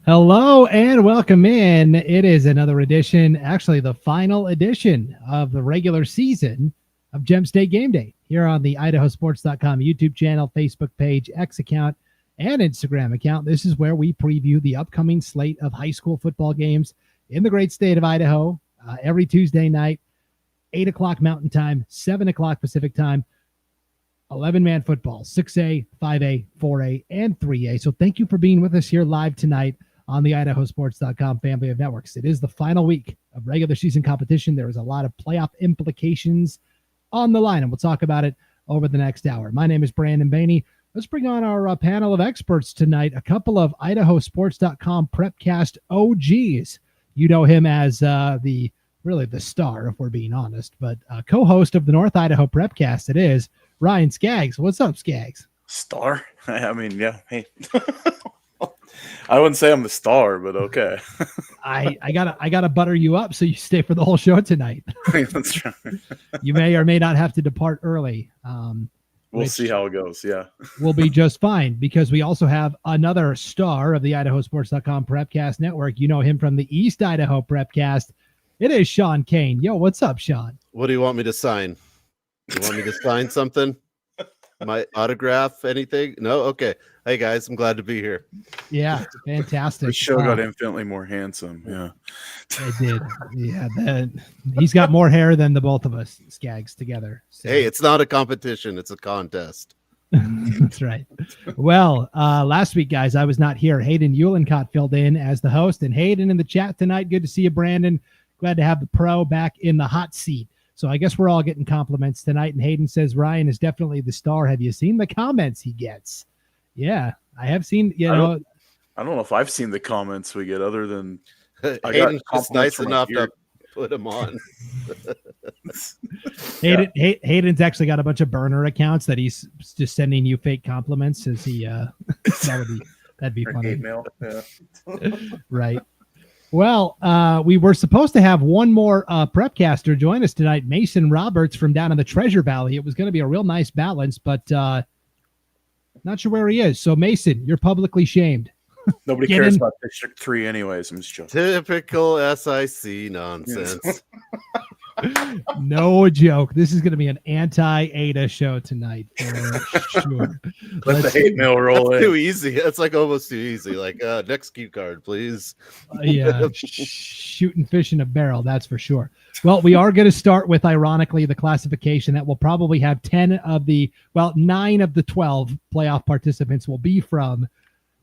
Hello and welcome in. It is another edition, actually the final edition of the regular season of Gem State Game Day here on the IdahoSports.com YouTube channel, Facebook page, X account, and Instagram account. This is where we preview the upcoming slate of high school football games in the great state of Idaho every Tuesday night, 8 o'clock Mountain Time, 7 o'clock Pacific Time. 11-man football, 6A, 5A, 4A, and 3A. So thank you for being with us here live tonight on the IdahoSports.com family of networks. It is the final week of regular season competition. There is a lot of playoff implications on the line, and we'll talk about it over the next hour. My name is Brandon Baney. Let's bring on our panel of experts tonight, a couple of IdahoSports.com Prepcast OGs. You know him as the star, if we're being honest, but co-host of the North Idaho Prepcast. It is Ryan Skaggs. What's up, Skaggs? Star? I mean, yeah. Hey. I wouldn't say I'm the star, but okay. I gotta butter you up so you stay for the whole show tonight. That's right. You may or may not have to depart early. We'll see how it goes. Yeah, we'll be just fine because we also have another star of the IdahoSports.com Prepcast network. You know him from the East Idaho Prepcast. It is Sean Kane. Yo, what's up, Sean? What do you want me to sign? You want me to sign something? My autograph? Anything? No? Okay. Hey, guys, I'm glad to be here. Yeah, fantastic. The show got infinitely more handsome. Yeah. It did. Yeah, he's got more hair than the both of us, Skaggs, together. So. Hey, it's not a competition. It's a contest. That's right. Well, last week, guys, I was not here. Hayden Uhlencott filled in as the host. And Hayden in the chat tonight. Good to see you, Brandon. Glad to have the pro back in the hot seat. So I guess we're all getting compliments tonight. And Hayden says Ryan is definitely the star. Have you seen the comments he gets? Yeah, I have seen. I don't know if I've seen the comments we get other than Hayden's just nice enough to put them on. Hayden's actually got a bunch of burner accounts that he's just sending you fake compliments. As he that'd be funny. Hate mail. Yeah. Right. Well, we were supposed to have one more prepcaster join us tonight, Mason Roberts from down in the Treasure Valley. It was going to be a real nice balance, but not sure where he is. So, Mason, you're publicly shamed. Nobody cares about District 3 anyways. I'm just joking. Typical SIC nonsense. No joke. This is going to be an anti-Ada show tonight for sure. Let the hate mail roll in. Too easy. It's like almost too easy. Like, next cue card, please. Yeah, shooting fish in a barrel, that's for sure. Well, we are going to start with, ironically, the classification that will probably have 9 of the 12 playoff participants will be from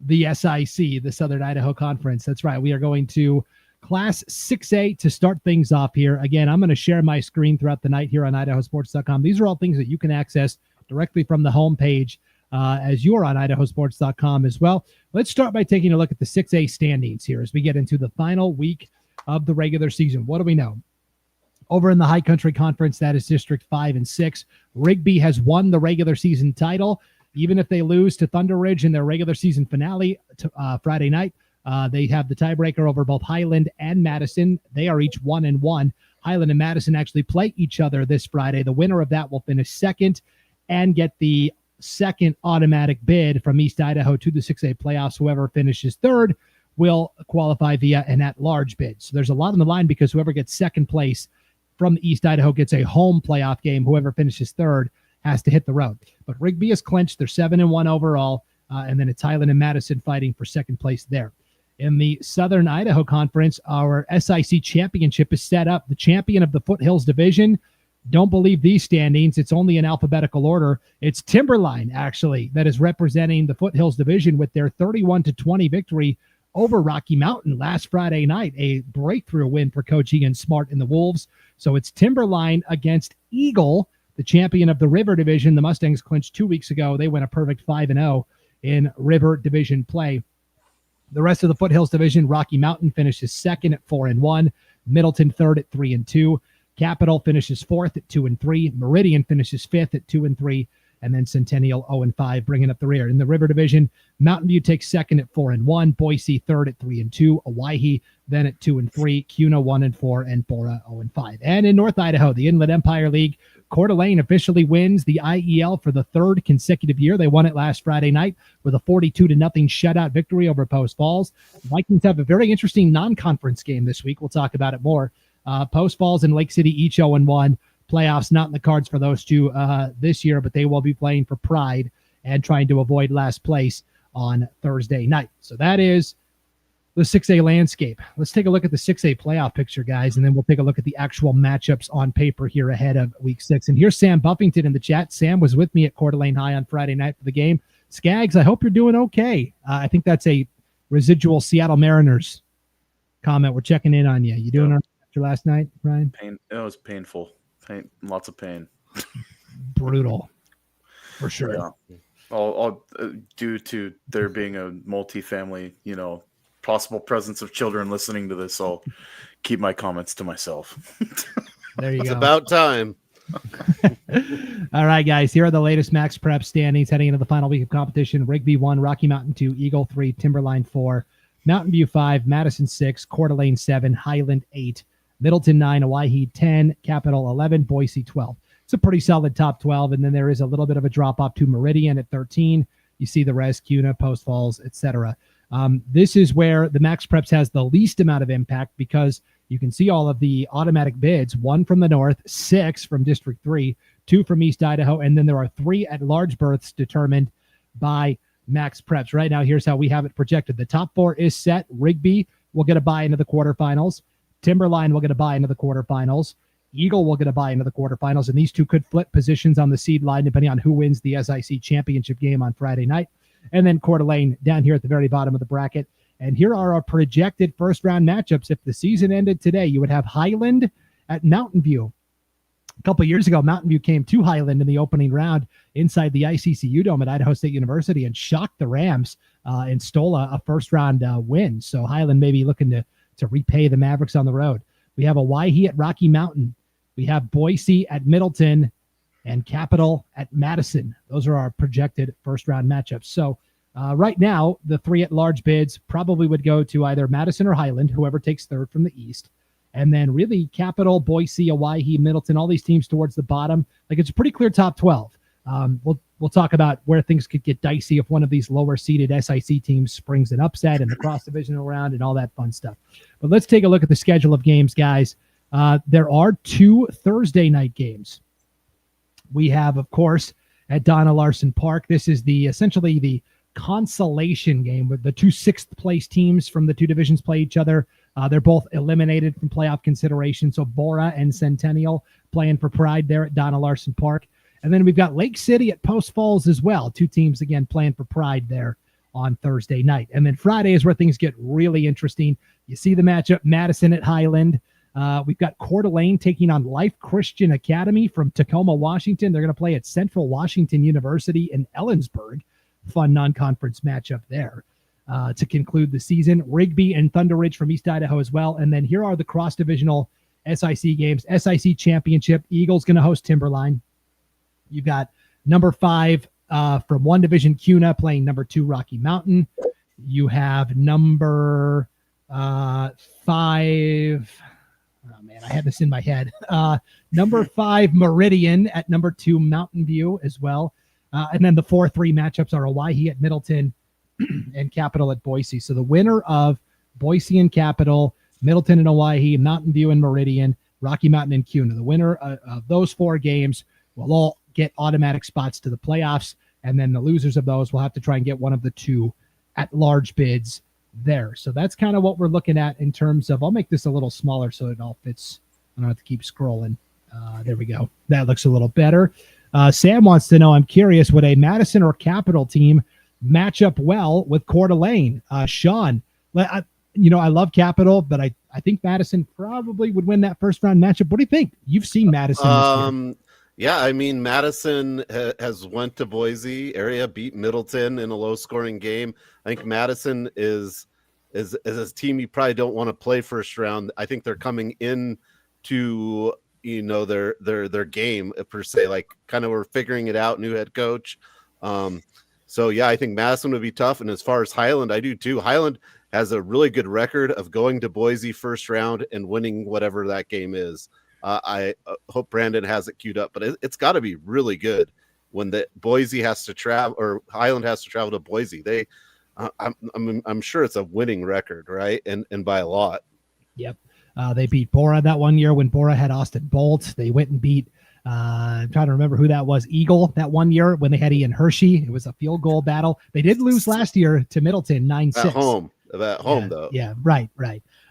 the SIC, the Southern Idaho Conference. That's right. We are going to Class 6A to start things off here. Again, I'm going to share my screen throughout the night here on IdahoSports.com. These are all things that you can access directly from the homepage as you're on IdahoSports.com as well. Let's start by taking a look at the 6A standings here as we get into the final week of the regular season. What do we know? Over in the High Country Conference, that is District 5 and 6. Rigby has won the regular season title. Even if they lose to Thunder Ridge in their regular season finale Friday night, they have the tiebreaker over both Highland and Madison. They are each 1-1. Highland and Madison actually play each other this Friday. The winner of that will finish second and get the second automatic bid from East Idaho to the 6A playoffs. Whoever finishes third will qualify via an at-large bid. So there's a lot on the line because whoever gets second place from East Idaho gets a home playoff game. Whoever finishes third has to hit the road. But Rigby is clinched. They're 7-1 overall. And then it's Highland and Madison fighting for second place there. In the Southern Idaho Conference, our SIC championship is set up. The champion of the Foothills Division, don't believe these standings. It's only in alphabetical order. It's Timberline, actually, that is representing the Foothills Division with their 31-20 victory over Rocky Mountain last Friday night, a breakthrough win for Coach Ian Smart and the Wolves. So it's Timberline against Eagle, the champion of the River Division. The Mustangs clinched 2 weeks ago. They went a perfect 5-0 in River Division play. The rest of the Foothills Division, Rocky Mountain finishes second at 4-1, Middleton third at 3-2, Capital finishes fourth at 2-3, Meridian finishes fifth at 2-3, and then Centennial 0-5, bringing up the rear. In the River Division, Mountain View takes second at 4-1, Boise third at 3-2, Owyhee then at 2-3, Kuna 1-4, and Bora 0-5. And in North Idaho, the Inland Empire League, Coeur d'Alene officially wins the IEL for the third consecutive year. They won it last Friday night with a 42-0 shutout victory over Post Falls. Vikings have a very interesting non-conference game this week. We'll talk about it more. Post Falls and Lake City each 0-1. Playoffs not in the cards for those two this year, but they will be playing for pride and trying to avoid last place on Thursday night. So that is the 6A landscape. Let's take a look at the 6A playoff picture, guys, and then we'll take a look at the actual matchups on paper here ahead of Week 6. And here's Sam Buffington in the chat. Sam was with me at Coeur d'Alene High on Friday night for the game. Skaggs, I hope you're doing okay. I think that's a residual Seattle Mariners comment. We're checking in on you. You doing all right after last night, Ryan? Pain. It was painful. Lots of pain. Brutal, for sure. Yeah. All due to there being a multifamily, possible presence of children listening to this. I'll keep my comments to myself. There you go. It's about time. All right, guys. Here are the latest Max Prep standings heading into the final week of competition. Rigby 1, Rocky Mountain 2, Eagle 3, Timberline 4, Mountain View 5, Madison 6, Coeur d'Alene 7, Highland 8, Middleton 9, Owyhee 10, Capital 11, Boise 12. It's a pretty solid top 12, and then there is a little bit of a drop-off to Meridian at 13. You see the rest, Kuna, Post Falls, etc. This is where the Max Preps has the least amount of impact because you can see all of the automatic bids, 1 from the north, 6 from District 3, 2 from East Idaho, and then there are 3 at-large berths determined by Max Preps. Right now, here's how we have it projected. The top 4 is set. Rigby will get a bye into the quarterfinals. Timberline will get a bye into the quarterfinals. Eagle will get a bye into the quarterfinals, and these two could flip positions on the seed line depending on who wins the SIC championship game on Friday night. And then Coeur d'Alene down here at the very bottom of the bracket. And here are our projected first-round matchups. If the season ended today, you would have Highland at Mountain View. A couple years ago, Mountain View came to Highland in the opening round inside the ICCU Dome at Idaho State University and shocked the Rams and stole a first-round win. So Highland may be looking to repay the Mavericks on the road. We have Owyhee at Rocky Mountain. We have Boise at Middleton and Capital at Madison. Those are our projected first-round matchups. So right now, the 3 at-large bids probably would go to either Madison or Highland, whoever takes third from the East. And then really Capital, Boise, Owyhee, Middleton, all these teams towards the bottom. Like it's a pretty clear top 12. We'll talk about where things could get dicey if one of these lower-seeded SIC teams springs an upset in the cross-divisional round and all that fun stuff. But let's take a look at the schedule of games, guys. There are 2 Thursday night games. We have, of course, at Donna Larson Park. This is essentially the consolation game with the 2 6th-place teams from the 2 divisions play each other. They're both eliminated from playoff consideration. So Bora and Centennial playing for pride there at Donna Larson Park. And then we've got Lake City at Post Falls as well. 2 teams, again, playing for pride there on Thursday night. And then Friday is where things get really interesting. You see the matchup, Madison at Highland. We've got Coeur d'Alene taking on Life Christian Academy from Tacoma, Washington. They're going to play at Central Washington University in Ellensburg. Fun non-conference matchup there to conclude the season. Rigby and Thunder Ridge from East Idaho as well. And then here are the cross-divisional SIC games. SIC Championship, Eagles going to host Timberline. You've got number 5 from 1 division, Kuna, playing number 2, Rocky Mountain. You have number 5... Oh, man, I had this in my head. Number 5, Meridian at number 2, Mountain View as well. And then the 4-3 matchups are Owyhee at Middleton and Capital at Boise. So the winner of Boise and Capital, Middleton and Owyhee, Mountain View and Meridian, Rocky Mountain and Kuna. The winner of those 4 games will all get automatic spots to the playoffs. And then the losers of those will have to try and get one of the 2 at-large bids there. So that's kind of what we're looking at in terms of, I'll make this a little smaller so it all fits. I don't have to keep scrolling. There we go. That looks a little better. Sam wants to know, I'm curious, would a Madison or Capital team match up well with Coeur d'Alene? Sean, I love Capital, but I think Madison probably would win that first round matchup. What do you think? You've seen Madison this year. Yeah, I mean, Madison has went to Boise area, beat Middleton in a low-scoring game. I think Madison is a team you probably don't want to play first round. I think they're coming in to their game per se, like kind of we're figuring it out, new head coach. So yeah, I think Madison would be tough. And as far as Highland, I do too. Highland has a really good record of going to Boise first round and winning whatever that game is. I hope Brandon has it queued up, but it's got to be really good when the Boise has to travel, or Highland has to travel to Boise. I'm sure it's a winning record, right? And by a lot. Yep. They beat Bora that one year when Bora had Austin Bolt. They went and beat, I'm trying to remember who that was, Eagle that one year when they had Ian Hershey. It was a field goal battle. They did lose last year to Middleton 9-6. At home, though. Yeah, right.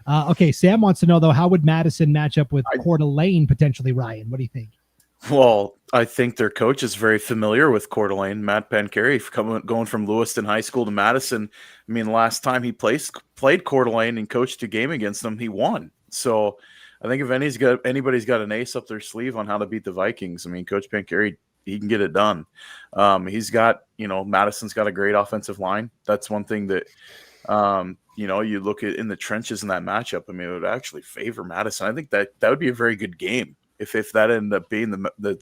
Okay, Sam wants to know, though, how would Madison match up with Coeur d'Alene potentially, Ryan? What do you think? Well, I think their coach is very familiar with Coeur d'Alene, Matt Pancari, going from Lewiston High School to Madison. I mean, last time he played Coeur d'Alene and coached a game against them, he won. So I think if anybody's got an ace up their sleeve on how to beat the Vikings, I mean, Coach Pancari, he can get it done. He's got, Madison's got a great offensive line. That's one thing that, you look at in the trenches in that matchup. I mean, it would actually favor Madison. I think that would be a very good game. If that ended up being the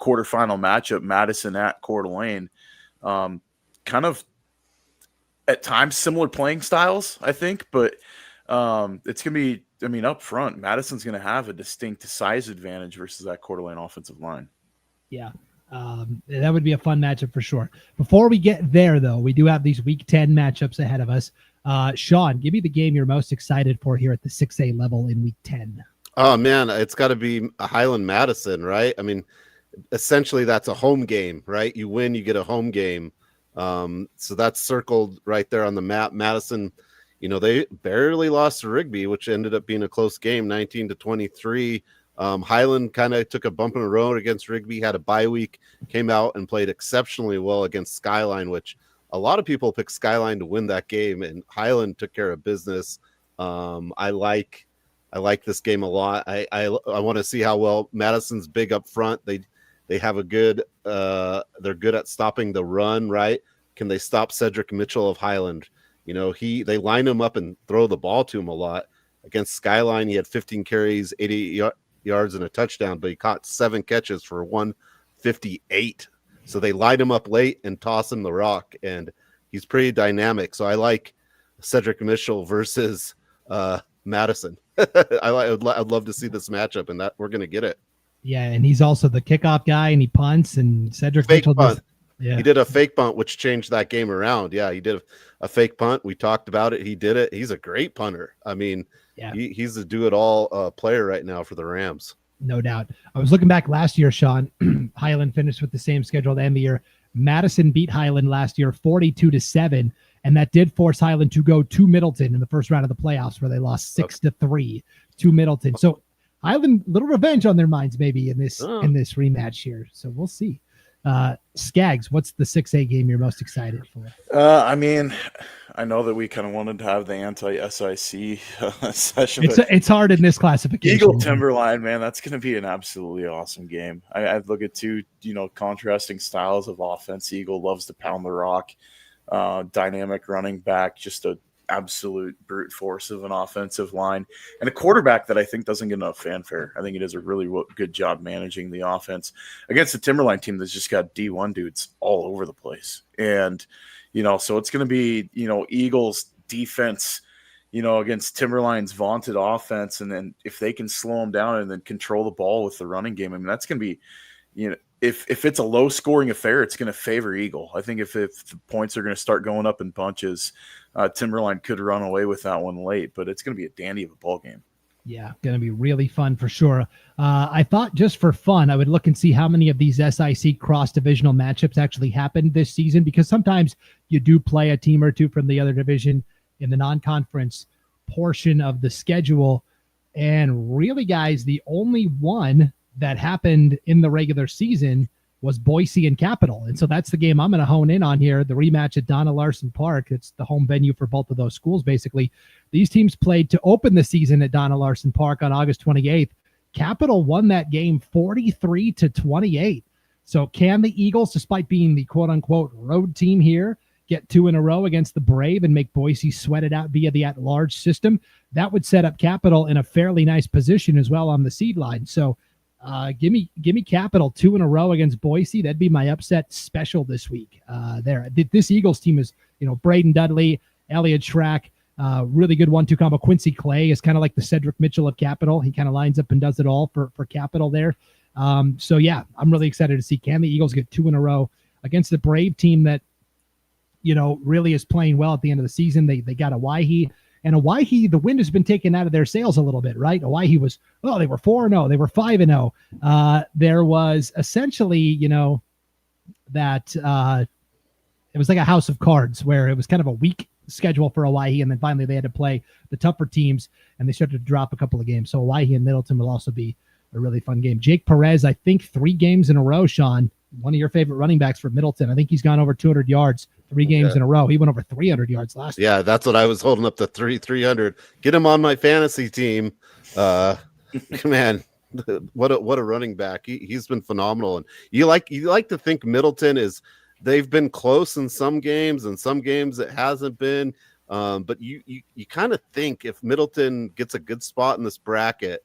quarterfinal matchup, Madison at Coeur d'Alene, kind of at times similar playing styles, I think, but it's going to be, up front, Madison's going to have a distinct size advantage versus that Coeur d'Alene offensive line. Yeah, that would be a fun matchup for sure. Before we get there, though, we do have these Week 10 matchups ahead of us. Sean, give me the game you're most excited for here at the 6A level in Week 10. Oh, man, it's got to be Highland Madison, right? I mean, essentially that's a home game, right? You win, you get a home game. So that's circled right there on the map. Madison, they barely lost to Rigby, which ended up being a close game, 19-23. Highland kind of took a bump in the road against Rigby, had a bye week, came out and played exceptionally well against Skyline, which a lot of people picked Skyline to win that game, and Highland took care of business. I like this game a lot. I want to see how well Madison's big up front. They have a good they're good at stopping the run, right? Can they stop Cedric Mitchell of Highland? They line him up and throw the ball to him a lot. Against Skyline, he had 15 carries, 88 yards and a touchdown, but he caught 7 catches for 158. So they light him up late and toss him the rock, and he's pretty dynamic. So I like Cedric Mitchell versus Madison. I'd love to see this matchup, and that we're going to get it. Yeah, and he's also the kickoff guy, and he punts, and Cedric Mitchell does. Yeah. He did a fake punt, which changed that game around. Yeah, he did a fake punt. We talked about it. He did it. He's a great punter. I mean, he's a do-it-all player right now for the Rams. No doubt. I was looking back last year, Sean. Highland finished with the same schedule at the end of the year. Madison beat Highland last year 42-7, and that did force Highland to go to Middleton in the first round of the playoffs, where they lost 6-3 to Middleton. So Highland, little revenge on their minds maybe in this rematch here. So we'll see. Skaggs, what's the 6A game you're most excited for? I mean, I know that we kind of wanted to have the anti-SIC session. It's hard in this classification. Eagle Timberline, man, that's going to be an absolutely awesome game. I'd look at two, contrasting styles of offense. Eagle loves to pound the rock, dynamic running back, just a absolute brute force of an offensive line, and a quarterback that I think doesn't get enough fanfare. I think he does a really good job managing the offense against the Timberline team that's just got D1 dudes all over the place. And, so it's going to be, Eagles defense, against Timberline's vaunted offense. And then if they can slow them down and then control the ball with the running game, I mean, that's going to be, if it's a low scoring affair, it's going to favor Eagle. I think if the points are going to start going up in bunches, Timberline could run away with that one late, but it's going to be a dandy of a ball game. Yeah, going to be really fun for sure. I thought just for fun, I would look and see how many of these SIC cross-divisional matchups actually happened this season, because sometimes you do play a team or two from the other division in the non-conference portion of the schedule. And really, guys, the only one that happened in the regular season was Boise and Capital. And so that's the game I'm going to hone in on here, the rematch at Donna Larson Park. It's the home venue for both of those schools, basically. These teams played to open the season at Donna Larson Park on August 28th. Capital won that game 43-28. So can the Eagles, despite being the quote-unquote road team here, get 2 in a row against the Brave and make Boise sweat it out via the at-large system? That would set up Capital in a fairly nice position as well on the seed line. So Give me Capital 2 in a row against Boise. That'd be my upset special this week. This Eagles team is, Braden Dudley, Elliot Schrack, really good 1-2 combo. Quincy Clay is kind of like the Cedric Mitchell of Capital. He kind of lines up and does it all for Capital there. So yeah, I'm really excited to see, can the Eagles get 2 in a row against the Brave team that, really is playing well at the end of the season. They got Owyhee. And Owyhee, the wind has been taken out of their sails a little bit, right? Owyhee was, they were 4-0, they were 5-0. There was essentially, that it was like a house of cards where it was kind of a weak schedule for Owyhee, and then finally they had to play the tougher teams, and they started to drop a couple of games. So Owyhee and Middleton will also be a really fun game. Jake Perez, I think 3 games in a row, Sean, one of your favorite running backs for Middleton. I think he's gone over 200 yards 3 games in a row. He went over 300 yards last year. Yeah, that's what I was holding up, the 300. Get him on my fantasy team. Man, what a running back. He's been phenomenal. And you like to think Middleton they've been close in some games, and some games it hasn't been. But you kind of think if Middleton gets a good spot in this bracket,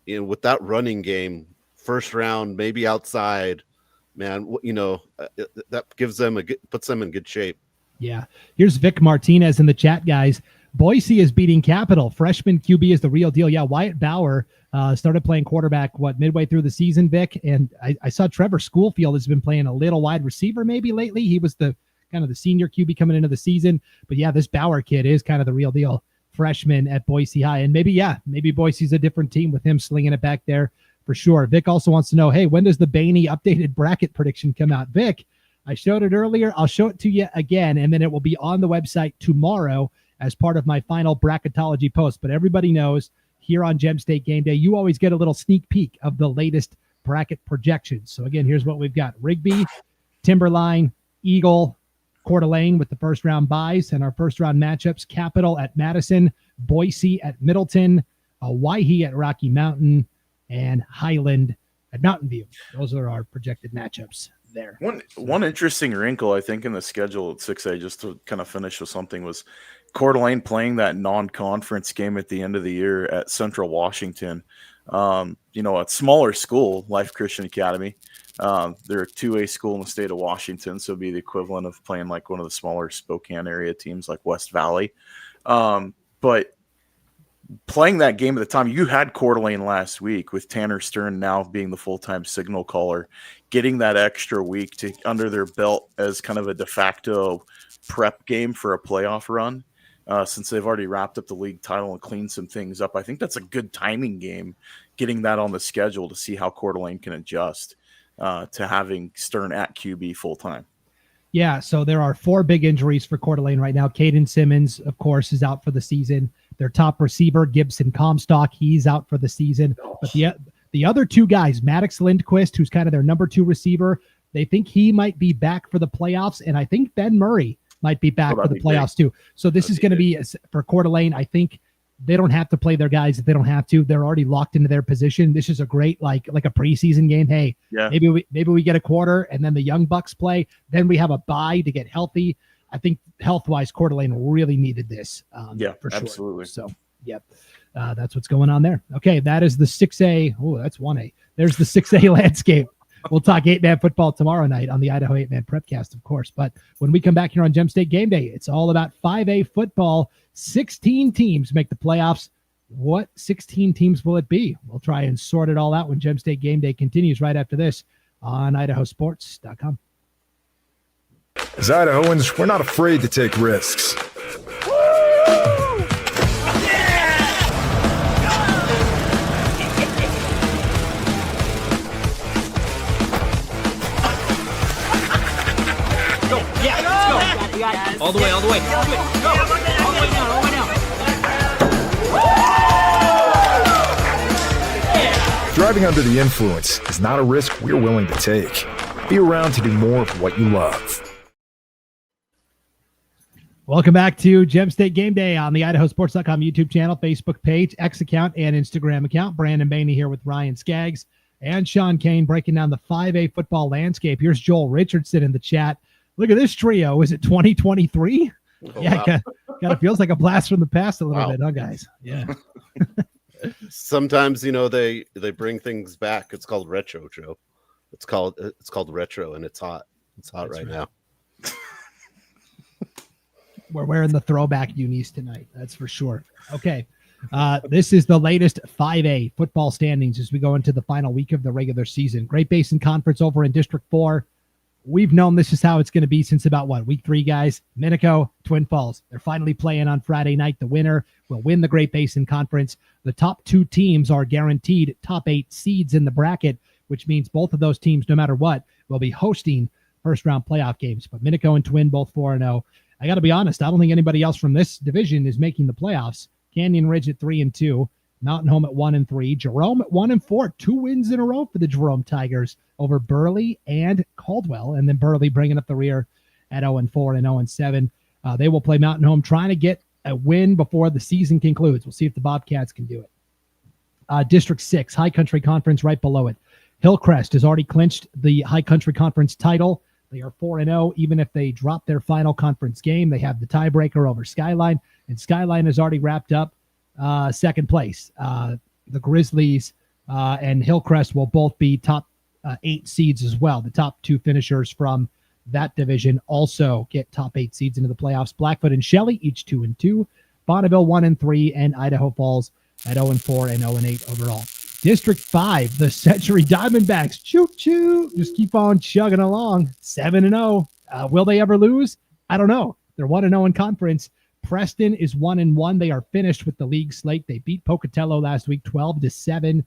with that running game, first round, maybe outside, man, that gives them puts them in good shape. Yeah. Here's Vic Martinez in the chat, guys. Boise is beating Capital. Freshman QB is the real deal. Yeah, Wyatt Bauer started playing quarterback, midway through the season, Vic? And I saw Trevor Schoolfield has been playing a little wide receiver maybe lately. He was the kind of the senior QB coming into the season. But yeah, this Bauer kid is kind of the real deal freshman at Boise High. And maybe Boise's a different team with him slinging it back there for sure. Vic also wants to know, hey, when does the Baney updated bracket prediction come out? Vic, I showed it earlier. I'll show it to you again, and then it will be on the website tomorrow as part of my final bracketology post. But everybody knows here on Gem State Game Day, you always get a little sneak peek of the latest bracket projections. So again, here's what we've got. Rigby, Timberline, Eagle, Coeur d'Alene with the first round buys, and our first round matchups: Capital at Madison, Boise at Middleton, Owyhee at Rocky Mountain, and Highland at Mountain View. Those are our projected matchups there. One interesting wrinkle, I think, in the schedule at 6A, just to kind of finish with something, was Coeur d'Alene playing that non-conference game at the end of the year at Central Washington. A smaller school, Life Christian Academy. They're a 2A school in the state of Washington, so it'd be the equivalent of playing like one of the smaller Spokane area teams like West Valley. But playing that game at the time, you had Coeur d'Alene last week with Tanner Stern now being the full-time signal caller, getting that extra week under their belt as kind of a de facto prep game for a playoff run. Since they've already wrapped up the league title and cleaned some things up, I think that's a good timing game, getting that on the schedule to see how Coeur d'Alene can adjust to having Stern at QB full-time. Yeah, so there are 4 big injuries for Coeur d'Alene right now. Caden Simmons, of course, is out for the season. Their top receiver, Gibson Comstock, he's out for the season. But the other 2 guys, Maddox Lindquist, who's kind of their number 2 receiver, they think he might be back for the playoffs, and I think Ben Murray might be back for the playoffs too. So this is going to be, for Coeur d'Alene, I think they don't have to play their guys if they don't have to. They're already locked into their position. This is a great, like a preseason game. Hey, maybe we get a quarter and then the young Bucks play. Then we have a bye to get healthy. I think health-wise, Coeur d'Alene really needed this. For sure. Absolutely. So, yep. That's what's going on there. Okay, that is the 6A. Oh, that's 1A. There's the 6A landscape. We'll talk 8-man football tomorrow night on the Idaho 8-man Prepcast, of course. But when we come back here on Gem State Game Day, it's all about 5A football. 16 teams make the playoffs. What 16 teams will it be? We'll try and sort it all out when Gem State Game Day continues right after this on IdahoSports.com. As Idahoans, we're not afraid to take risks. All the way. Go. All the way now. Driving under the influence is not a risk we're willing to take. Be around to do more of what you love. Welcome back to Gem State Game Day on the IdahoSports.com YouTube channel, Facebook page, X account, and Instagram account. Brandon Baney here with Ryan Skaggs and Sean Kane breaking down the 5A football landscape. Here's Joel Richardson in the chat. Look at this trio. Is it 2023? Yeah, wow. Kind of feels like a blast from the past a little bit, huh, guys? Yeah. sometimes they bring things back. It's called retro, Joe. It's called retro, and it's hot. It's hot right now. We're wearing the throwback unis tonight. That's for sure. Okay. This is the latest 5A football standings as we go into the final week of the regular season. Great Basin Conference over in District 4. We've known this is how it's going to be since about week 3, guys. Minico, Twin Falls. They're finally playing on Friday night. The winner will win the Great Basin Conference. The top 2 teams are guaranteed top 8 seeds in the bracket, which means both of those teams, no matter what, will be hosting first-round playoff games. But Minico and Twin both 4-0. I got to be honest, I don't think anybody else from this division is making the playoffs. Canyon Ridge at 3-2, Mountain Home at 1-3, Jerome at 1-4, 2 wins in a row for the Jerome Tigers over Burley and Caldwell, and then Burley bringing up the rear at 0-4 and 0-7. They will play Mountain Home trying to get a win before the season concludes. We'll see if the Bobcats can do it. District 6, High Country Conference right below it. Hillcrest has already clinched the High Country Conference title. They are 4-0. Even if they drop their final conference game, they have the tiebreaker over Skyline, and Skyline has already wrapped up second place. The Grizzlies and Hillcrest will both be top 8 seeds as well. The top 2 finishers from that division also get top 8 seeds into the playoffs. Blackfoot and Shelley, each 2-2. Bonneville 1-3, and Idaho Falls at 0-4 and 0-8 overall. District 5, the Century Diamondbacks, choo-choo, just keep on chugging along, 7-0. Will they ever lose? I don't know. They're 1-0 in conference. Preston is 1-1. They are finished with the league slate. They beat Pocatello last week, 12-7.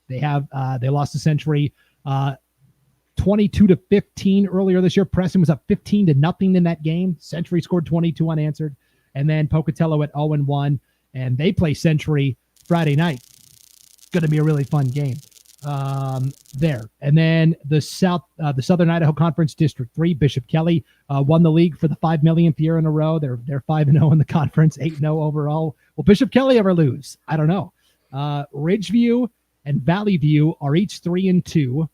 They lost to Century 22-15 earlier this year. Preston was up 15-0 in that game. Century scored 22 unanswered, and then Pocatello at 0-1, and they play Century Friday night. Going to be a really fun game there. And then the Southern Idaho Conference, District 3, Bishop Kelly won the league for the 5 millionth year in a row. They're 5-0 in the conference, 8-0 overall. Will Bishop Kelly ever lose? I don't know. Ridgeview and Valley View are each 3-2.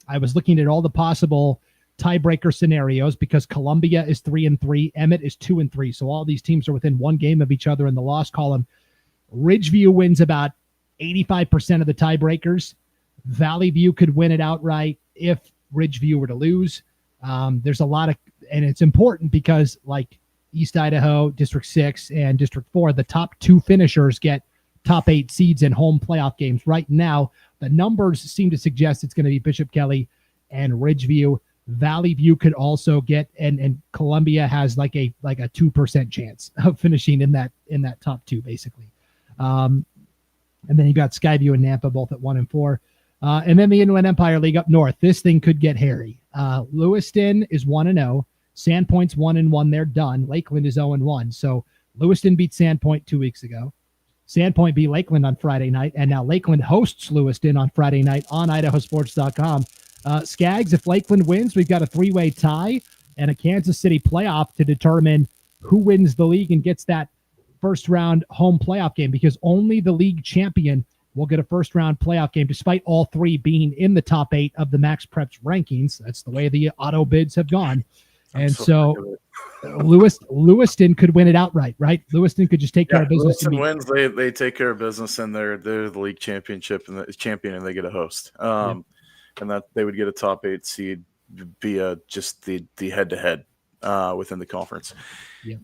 I was looking at all the possible tiebreaker scenarios because Columbia is 3-3, Emmett is 2-3. So all these teams are within 1 game of each other in the loss column. Ridgeview wins about 85% of the tiebreakers. Valley View could win it outright if Ridgeview were to lose. There's a lot of, and it's important because like East Idaho, District 6, and District 4, the top 2 finishers get top 8 seeds in home playoff games. Right now, the numbers seem to suggest it's going to be Bishop Kelly and Ridgeview. Valley View could also get, and Columbia has like a 2% chance of finishing in that top 2, basically. And then you got Skyview and Nampa both at 1-4. And then the Inland Empire League up north. This thing could get hairy. Lewiston is 1-0. Sandpoint's 1-1. They're done. Lakeland is 0-1. So Lewiston beat Sandpoint 2 weeks ago. Sandpoint beat Lakeland on Friday night. And now Lakeland hosts Lewiston on Friday night on IdahoSports.com. Skaggs, if Lakeland wins, we've got a 3-way tie and a Kansas City playoff to determine who wins the league and gets that first round home playoff game, because only the league champion will get a first round playoff game, despite all 3 being in the top 8 of the Max Preps rankings. That's the way the auto bids have gone. And so Lewiston could win it outright, right? Lewiston could just take care of business. Lewiston wins, they take care of business, and they're the league championship and the champion, and they get a host. And that they would get a top 8 seed via just the head-to-head within the conference.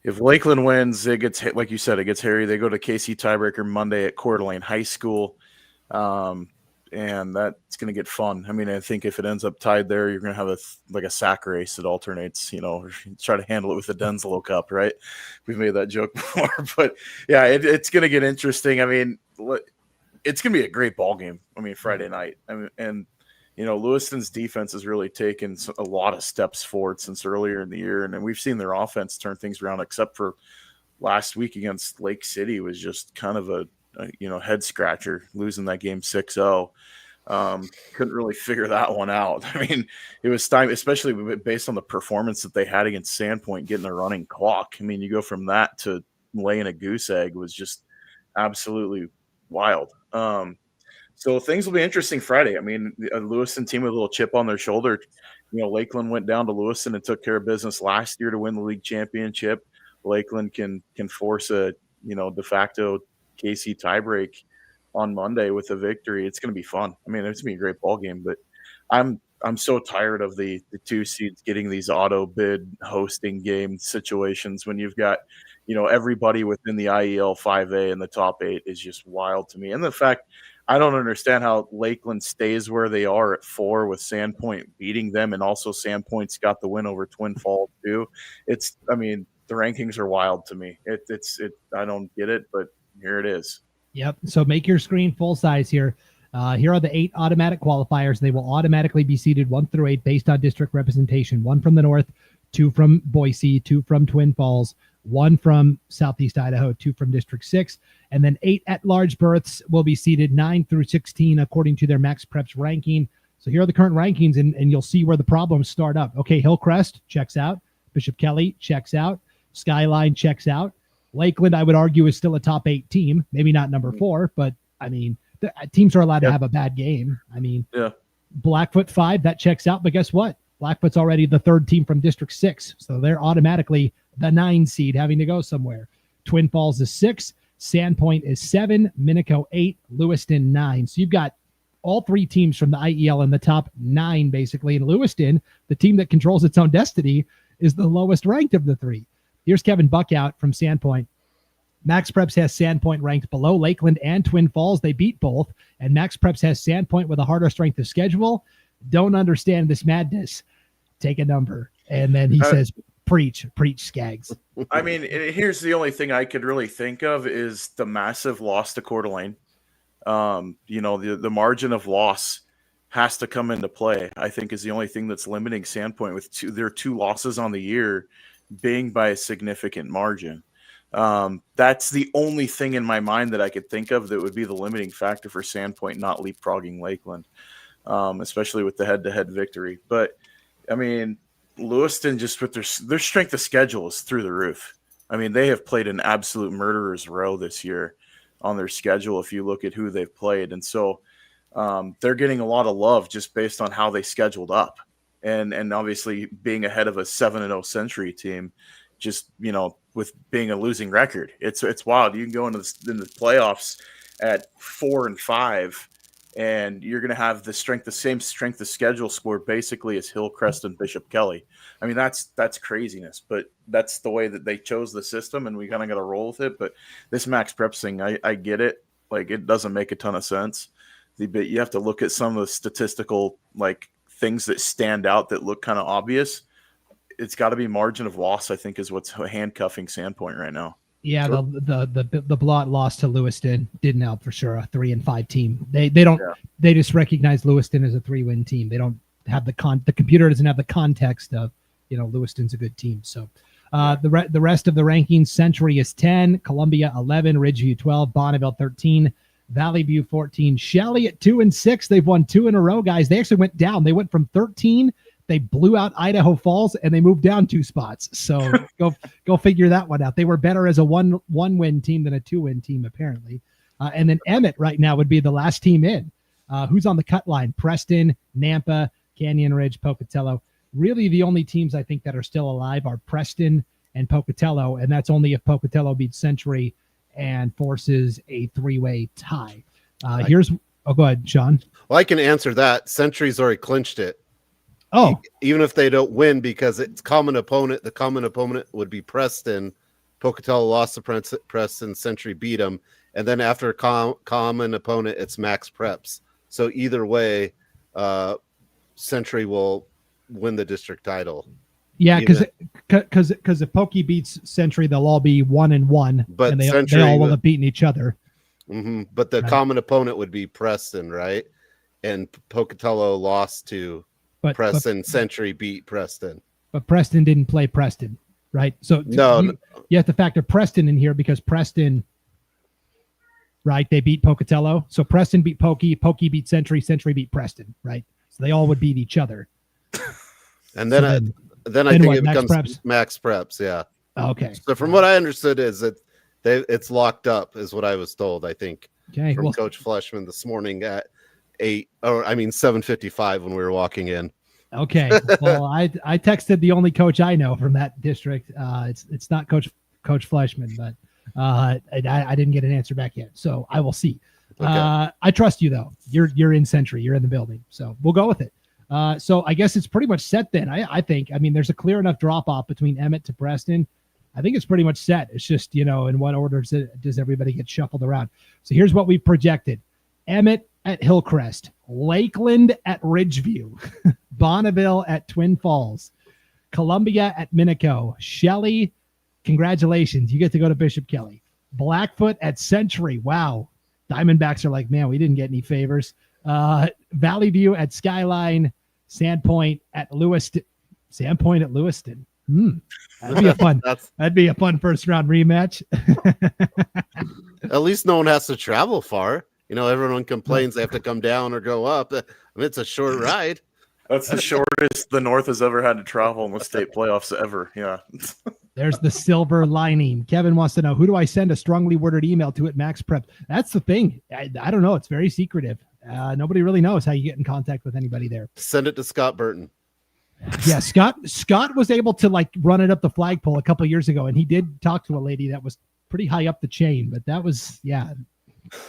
If Lakeland wins, it gets, like you said, it gets hairy. They go to KC tiebreaker Monday at Coeur d'Alene High School, and that's going to get fun. I mean, I think if it ends up tied there, you're going to have a sack race that alternates. Try to handle it with the Denzelo Cup, right? We've made that joke before, but yeah, it's going to get interesting. I mean, it's going to be a great ball game. I mean, Friday night. And Lewiston's defense has really taken a lot of steps forward since earlier in the year, and we've seen their offense turn things around, except for last week against Lake City was just kind of a head scratcher, losing that game 6-0. Couldn't really figure that one out. I mean, it was time, especially based on the performance that they had against Sandpoint, getting a running clock. I mean, you go from that to laying a goose egg was just absolutely wild. So things will be interesting Friday. I mean, a Lewiston team with a little chip on their shoulder. Lakeland went down to Lewiston and took care of business last year to win the league championship. Lakeland can force a de facto KC tiebreak on Monday with a victory. It's going to be fun. I mean, it's going to be a great ball game, but I'm so tired of the 2 seeds getting these auto bid hosting game situations when you've got, everybody within the IEL 5A in the top 8 is just wild to me. And the fact I don't understand how Lakeland stays where they are at 4 with Sandpoint beating them, and also Sandpoint's got the win over Twin Falls too. The rankings are wild to me. I don't get it, but here it is. Yep. So make your screen full size here. Here are the 8 automatic qualifiers. They will automatically be seeded 1 through 8 based on district representation. 1 from the north, 2 from Boise, 2 from Twin Falls, 1 from Southeast Idaho, 2 from District 6, and then 8 at-large berths will be seeded 9 through 16 according to their Max Preps ranking. So here are the current rankings, and you'll see where the problems start up. Okay, Hillcrest checks out. Bishop Kelly checks out. Skyline checks out. Lakeland, I would argue, is still a top 8 team. Maybe not number 4, but, the teams are allowed to have a bad game. Blackfoot 5, that checks out, but guess what? Blackfoot's already the 3rd team from District 6, so they're automatically the 9 seed having to go somewhere. Twin Falls is 6, Sandpoint is 7, Minico 8, Lewiston 9. So you've got all 3 teams from the IEL in the top 9, basically. And Lewiston, the team that controls its own destiny, is the lowest ranked of the 3. Here's Kevin Buckout from Sandpoint. Max Preps has Sandpoint ranked below Lakeland and Twin Falls. They beat both. And Max Preps has Sandpoint with a harder strength of schedule. Don't understand this madness. Take a number. And then he says, preach, Skaggs. Here's the only thing I could really think of is the massive loss to Coeur d'Alene. The margin of loss has to come into play, I think, is the only thing that's limiting Sandpoint with their 2 losses on the year being by a significant margin. That's the only thing in my mind that I could think of that would be the limiting factor for Sandpoint not leapfrogging Lakeland, especially with the head-to-head victory. But, Lewiston, just with their strength of schedule is through the roof. They have played an absolute murderer's row this year on their schedule if you look at who they've played. And so they're getting a lot of love just based on how they scheduled up. And obviously being ahead of a 7-0 Century team, just, with being a losing record. It's wild. You can go into the playoffs at 4-5, and you're going to have the same strength of schedule score basically as Hillcrest and Bishop Kelly. That's craziness, but that's the way that they chose the system, and we kind of got to roll with it. But this Max Preps thing, I get it. It doesn't make a ton of sense. But you have to look at some of the statistical things that stand out that look kind of obvious. It's got to be margin of loss, I think, is what's handcuffing Sandpoint right now. Yeah, sure. The blot loss to Lewiston didn't help for sure. A 3-5 team. They just recognize Lewiston as a 3-win team. They don't have the computer doesn't have the context of Lewiston's a good team. So the rest of the rankings: Century is 10, Columbia 11, Ridgeview 12, Bonneville 13, Valley View 14, Shelley at 2-6. They've won 2 in a row, guys. They actually went down. They went from 13. They blew out Idaho Falls and they moved down 2 spots. So go figure that one out. They were better as a one-win team than a 2-win team, apparently. And then Emmett right now would be the last team in. Who's on the cut line? Preston, Nampa, Canyon Ridge, Pocatello. Really the only teams I think that are still alive are Preston and Pocatello, and that's only if Pocatello beats Century and forces a 3-way tie. Go ahead, Sean. Well, I can answer that. Century's already clinched it. Oh, even if they don't win, because it's common opponent, the common opponent would be Preston. Pocatello lost to Preston, Century beat them. And then after common opponent, it's Max Preps. So either way, Century will win the district title. Yeah, because if Pokey beats Century, they'll all be 1-1, but and they all will have beaten each other. Mm-hmm. But the common opponent would be Preston, right? And Pocatello lost to Preston. Century beat Preston. But Preston didn't play Preston, right? So you have to factor Preston in here because Preston, right, they beat Pocatello. So Preston beat Pokey beat Century beat Preston, right? So they all would beat each other. And then I think it becomes Max Preps, yeah. Okay. So from what I understood is that it's locked up, is what I was told, I think, from Coach Fleshman this morning at 7:55 when we were walking in. Okay. Well, I texted the only coach I know from that district. It's not Coach Fleshman, but I didn't get an answer back yet. So I will see. Okay. I trust you though. You're in Century. You're in the building, so we'll go with it. So I guess it's pretty much set then. I think. I mean, there's a clear enough drop off between Emmett to Preston. I think it's pretty much set. It's just, in what order does everybody get shuffled around? So here's what we projected: Emmett at Hillcrest, Lakeland at Ridgeview, Bonneville at Twin Falls, Columbia at Minico, Shelley. Congratulations, you get to go to Bishop Kelly. Blackfoot at Century. Wow. Diamondbacks are like, man, we didn't get any favors. Valley View at Skyline, Sandpoint at Lewiston. That'd be a fun. That'd be a fun first round rematch. At least no one has to travel far. Everyone complains they have to come down or go up. I mean, it's a short ride. That's the shortest the North has ever had to travel in the state playoffs ever. Yeah. There's the silver lining. Kevin wants to know, who do I send a strongly worded email to at Max Prep? That's the thing. I don't know. It's very secretive. Nobody really knows how you get in contact with anybody there. Send it to Scott Burton. Yeah, Scott was able to run it up the flagpole a couple of years ago, and he did talk to a lady that was pretty high up the chain, but that was,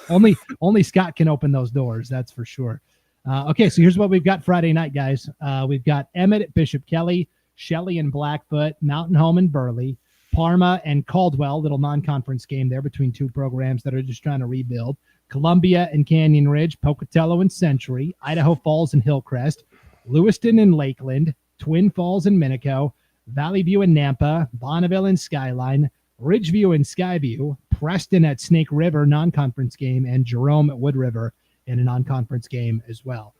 only Scott can open those doors. That's for sure. Okay, so here's what we've got Friday night, guys. We've got Emmett at Bishop Kelly, Shelley and Blackfoot, Mountain Home and Burley, Parma and Caldwell, little non-conference game there between two programs that are just trying to rebuild, Columbia and Canyon Ridge, Pocatello and Century, Idaho Falls and Hillcrest, Lewiston and Lakeland, Twin Falls and Minico, Valley View and Nampa, Bonneville and Skyline, Ridgeview and Skyview, Preston at Snake River, non-conference game, and Jerome at Wood River in a non-conference game as well.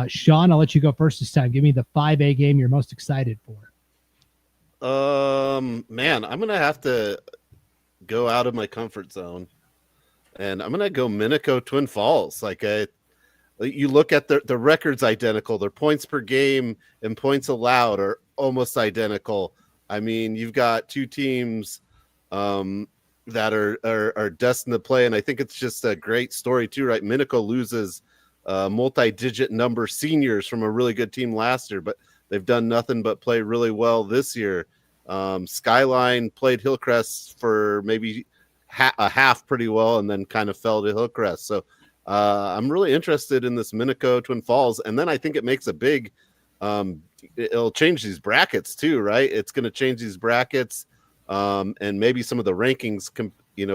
Sean, I'll let you go first this time. Give me the 5A game you're most excited for. Man, I'm going to have to go out of my comfort zone, and I'm going to go Minico Twin Falls. You look at the records identical. Their points per game and points allowed are almost identical. I mean, you've got two teams that are destined to play, and I think it's just a great story too, right? Minico loses multi-digit number seniors from a really good team last year, but they've done nothing but play really well this year. Skyline played Hillcrest for maybe a half pretty well and then kind of fell to Hillcrest. So I'm really interested in this Minico Twin Falls. And then I think it makes a big it'll change these brackets too, right? It's going to change these brackets and maybe some of the rankings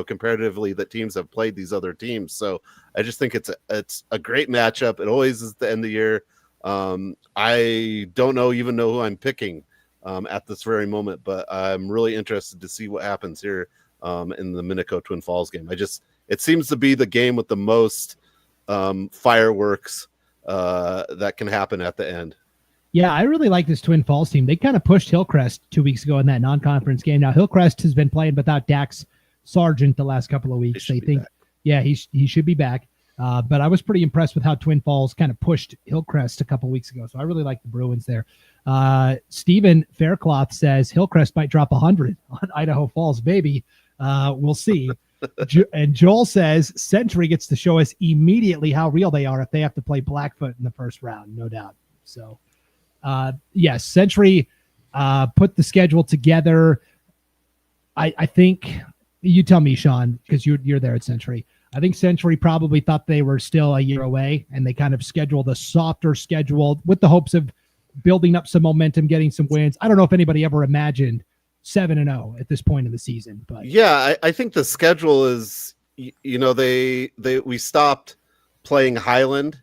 comparatively that teams have played these other teams. So I just think it's a great matchup. It always is the end of the year. I don't even know who I'm picking at this very moment, but I'm really interested to see what happens here in the Minico Twin Falls game. It seems to be the game with the most fireworks that can happen at the end. Yeah, I really like this Twin Falls team. They kind of pushed Hillcrest 2 weeks ago in that non-conference game. Now, Hillcrest has been playing without Dax Sargent the last couple of weeks. They think, he should be back. But I was pretty impressed with how Twin Falls kind of pushed Hillcrest a couple of weeks ago. So I really like the Bruins there. Stephen Faircloth says Hillcrest might drop 100 on Idaho Falls, baby. We'll see. And Joel says Century gets to show us immediately how real they are if they have to play Blackfoot in the first round, no doubt. So, yes, Century put the schedule together. I think you tell me, Sean, because you're there at Century. I think Century probably thought they were still a year away, and they kind of scheduled a softer schedule with the hopes of building up some momentum, getting some wins. I don't know if anybody ever imagined 7-0 at this point in the season, but yeah, I think the schedule is, we stopped playing Highland,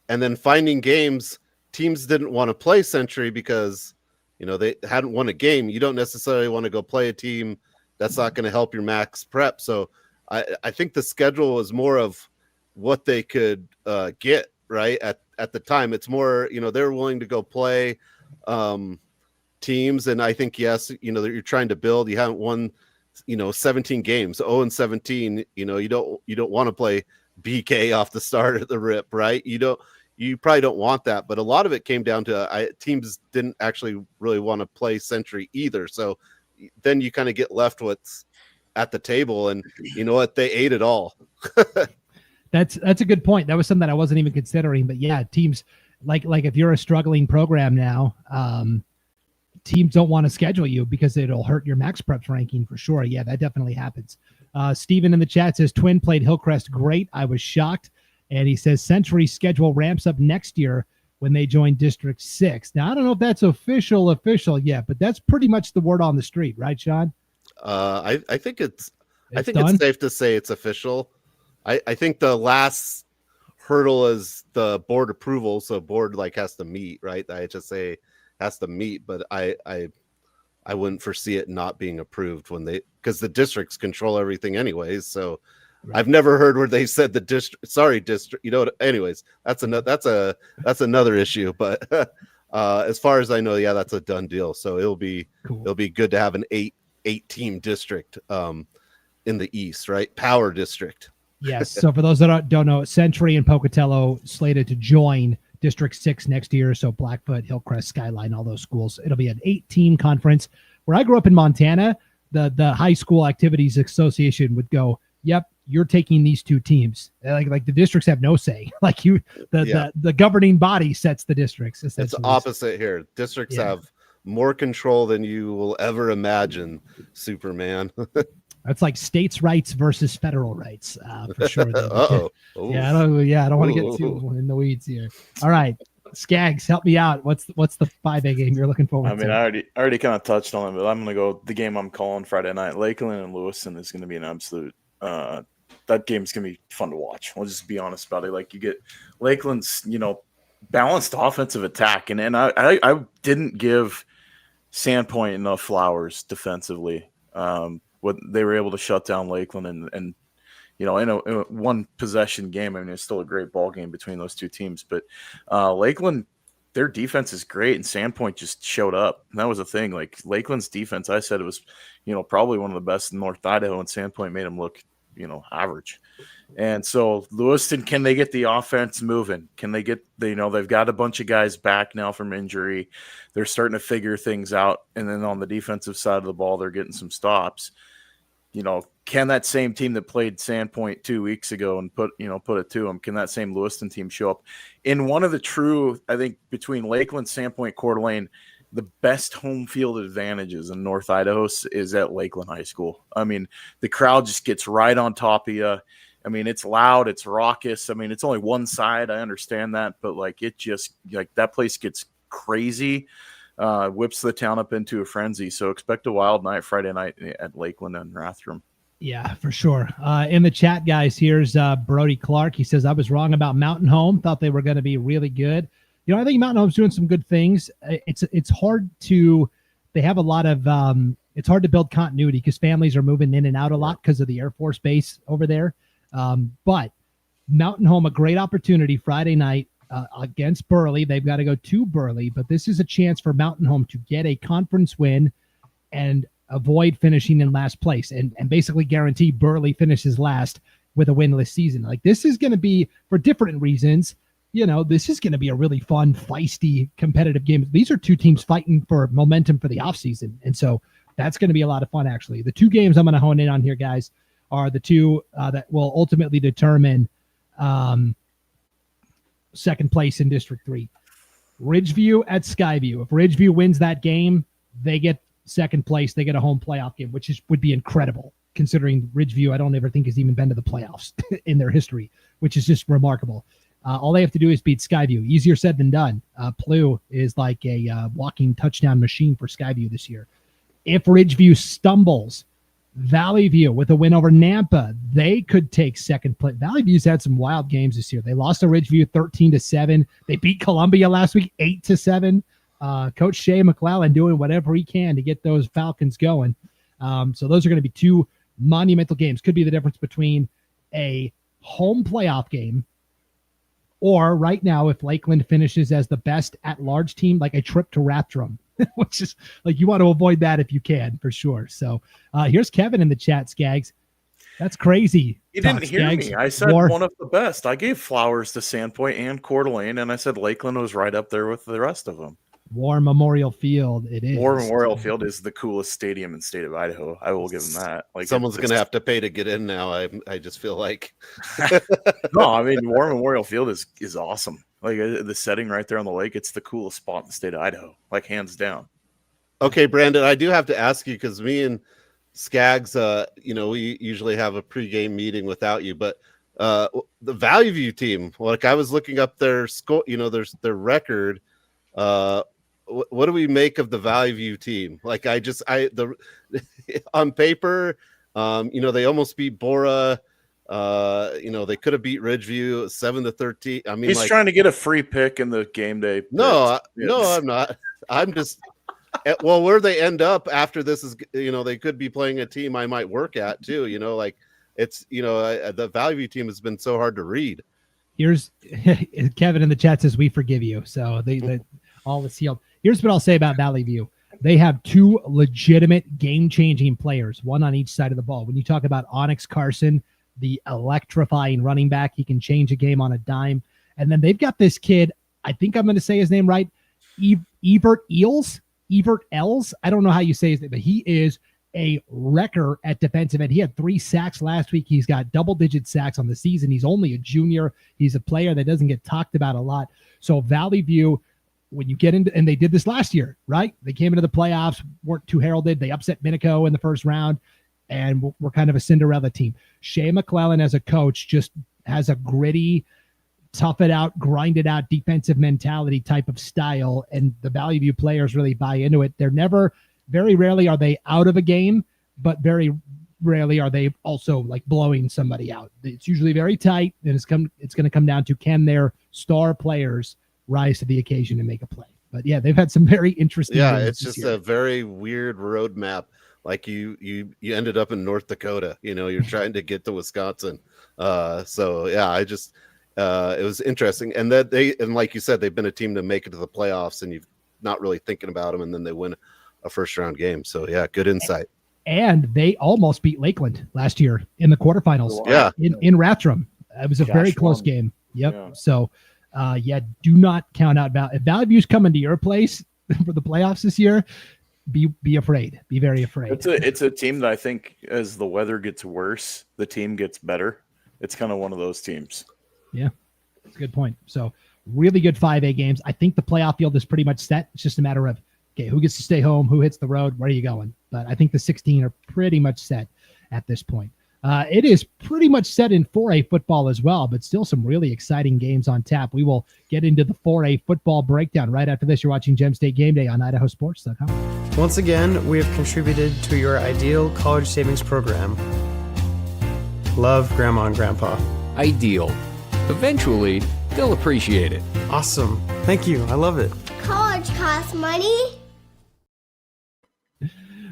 and then finding games. Teams didn't want to play Century because, they hadn't won a game. You don't necessarily want to go play a team that's not going to help your max prep. So I think the schedule was more of what they could get right at the time. It's more, they're willing to go play teams. And I think, yes, you're trying to build. You haven't won, 17 games, 0-17. You don't want to play BK off the start of the rip, right? You probably don't want that, but a lot of it came down to teams didn't actually really want to play Century either. So then you kind of get left what's at the table, and you know what? They ate it all. That's a good point. That was something I wasn't even considering, but yeah, teams like if you're a struggling program now, teams don't want to schedule you because it'll hurt your max preps ranking for sure. Yeah, that definitely happens. Steven in the chat says Twin played Hillcrest great. I was shocked. And he says Century's schedule ramps up next year when they join District 6. Now, I don't know if that's official yet, but that's pretty much the word on the street, right, Sean? I think it's done? it's safe to say it's official. I think the last hurdle is the board approval, so board has to meet, right? The IHSA has to meet, but I wouldn't foresee it not being approved because the districts control everything anyways. So right. I've never heard where they said the district. Anyways, that's another issue. But as far as I know, yeah, that's a done deal. So it'll be good to have an eight team district in the East, right? Power district. Yes. So for those that don't know, Century and Pocatello slated to join District 6 next year. So Blackfoot, Hillcrest, Skyline, all those schools. It'll be an 8-team conference. Where I grew up in Montana, the High School Activities Association would go, yep, you're taking these 2 teams. Like the districts have no say. The governing body sets the districts. It's opposite here. Districts have more control than you will ever imagine, Superman. That's like states' rights versus federal rights, for sure. Uh-oh. Yeah, I don't want to get too in the weeds here. All right, Skaggs, help me out. What's the 5A game you're looking forward to? I already kind of touched on it, but I'm going to go the game I'm calling Friday night. Lakeland and Lewiston is going to be an absolute that game's going to be fun to watch. We'll just be honest about it. Like, you get Lakeland's, balanced offensive attack, and I didn't give Sandpoint enough flowers defensively. What they were able to shut down Lakeland and in a one possession game. I mean, it's still a great ball game between those 2 teams, but Lakeland, their defense is great, and Sandpoint just showed up. And that was the thing. Like, Lakeland's defense, I said it was, probably one of the best in North Idaho, and Sandpoint made them look, average. And so Lewiston, can they get the offense moving? Can they get, they've got a bunch of guys back now from injury. They're starting to figure things out. And then on the defensive side of the ball, they're getting some stops. Can that same team that played Sandpoint 2 weeks ago and put it to them, can that same Lewiston team show up in one of the true, I think, between Lakeland, Sandpoint, Coeur d'Alene, the best home field advantages in North Idaho is at Lakeland High School. I mean, the crowd just gets right on top of you. I mean, it's loud, it's raucous. I mean, it's only one side. I understand that, but that place gets crazy. Whips the town up into a frenzy. So expect a wild night Friday night at Lakeland and Rathdrum. Yeah, for sure. In the chat, guys, here's Brody Clark. He says, I was wrong about Mountain Home. Thought they were going to be really good. I think Mountain Home's doing some good things. It's hard to – they have a lot of it's hard to build continuity because families are moving in and out a lot because of the Air Force Base over there. But Mountain Home, a great opportunity Friday night against Burley. They've got to go to Burley, but this is a chance for Mountain Home to get a conference win and avoid finishing in last place and basically guarantee Burley finishes last with a winless season. Like, this is going to be, for different reasons, this is going to be a really fun, feisty, competitive game. These are 2 teams fighting for momentum for the offseason. And so that's going to be a lot of fun, actually. The 2 games I'm going to hone in on here, guys, are the 2 that will ultimately determine second place in District 3. Ridgeview at Skyview. If Ridgeview wins that game, they get second place. They get a home playoff game, which would be incredible, considering Ridgeview, I don't ever think has even been to the playoffs in their history, which is just remarkable. All they have to do is beat Skyview. Easier said than done. Plu is like a walking touchdown machine for Skyview this year. If Ridgeview stumbles, Valley View with a win over Nampa, they could take second place. Valley View's had some wild games this year. They lost to Ridgeview 13-7. They beat Columbia last week 8-7. Coach Shea McClellan doing whatever he can to get those Falcons going. So those are going to be 2 monumental games. Could be the difference between a home playoff game or, right now, if Lakeland finishes as the best at-large team, like a trip to Rathdrum, which is like, you want to avoid that if you can, for sure. So here's Kevin in the chat, Skaggs. That's crazy. You didn't hear me. I said one of the best. I gave flowers to Sandpoint and Coeur d'Alene, and I said Lakeland was right up there with the rest of them. War Memorial Field. It is. War Memorial Field is the coolest stadium in the state of Idaho. I will give them that. Like, someone's going to have to pay to get in now. I just feel like. No, I mean, War Memorial Field is awesome. Like, the setting right there on the lake, it's the coolest spot in the state of Idaho, like, hands down. Okay, Brandon, I do have to ask you, because me and Skaggs, we usually have a pregame meeting without you, but the Valley View team, like I was looking up their score, their record. What do we make of the Valley View team? Like on paper, they almost beat Bora. They could have beat Ridgeview 7-13. I mean, he's trying to get a free pick in the game day. No, I'm not. I'm just. Well, where they end up after this is, they could be playing a team I might work at too. It's the Valley View team has been so hard to read. Here's Kevin in the chat says we forgive you. So they all is healed. Here's what I'll say about Valley View. They have two legitimate game-changing players, one on each side of the ball. When you talk about Onyx Carson, the electrifying running back, he can change a game on a dime. And then they've got this kid, I think I'm going to say his name right, Evert Els. I don't know how you say his name, but he is a wrecker at defensive end. He had 3 sacks last week. He's got double-digit sacks on the season. He's only a junior. He's a player that doesn't get talked about a lot. So Valley View, when you get into, and they did this last year, right? They came into the playoffs, weren't too heralded. They upset Minico in the first round, and we're kind of a Cinderella team. Shea McClellan as a coach just has a gritty, tough it out, grind it out, defensive mentality type of style, and the Valley View players really buy into it. Very rarely are they out of a game, but very rarely are they also like blowing somebody out. It's usually very tight, and it's going to come down to, can their star players rise to the occasion and make a play. But yeah, they've had some very interesting. Yeah, it's just a very weird roadmap. Like you ended up in North Dakota. You're trying to get to Wisconsin. So yeah, it was interesting, and like you said, they've been a team to make it to the playoffs, and you're not really thinking about them, and then they win a first round game. So yeah, good insight. And they almost beat Lakeland last year in the quarterfinals. Yeah, in Rathdrum. It was a very close game. Yep. Yeah. So do not count out if Valley View's coming to your place for the playoffs this year. Be afraid. Be very afraid. It's a team that I think as the weather gets worse, the team gets better. It's kind of one of those teams. Yeah, that's a good point. So really good 5A games. I think the playoff field is pretty much set. It's just a matter of, okay, who gets to stay home, who hits the road, where are you going? But I think the 16 are pretty much set at this point. It is pretty much set in 4A football as well, but still some really exciting games on tap. We will get into the 4A football breakdown right after this. You're watching Gem State Game Day on IdahoSports.com. Once again, we have contributed to your ideal college savings program. Love, Grandma and Grandpa. Ideal. Eventually, they'll appreciate it. Awesome. Thank you. I love it. College costs money.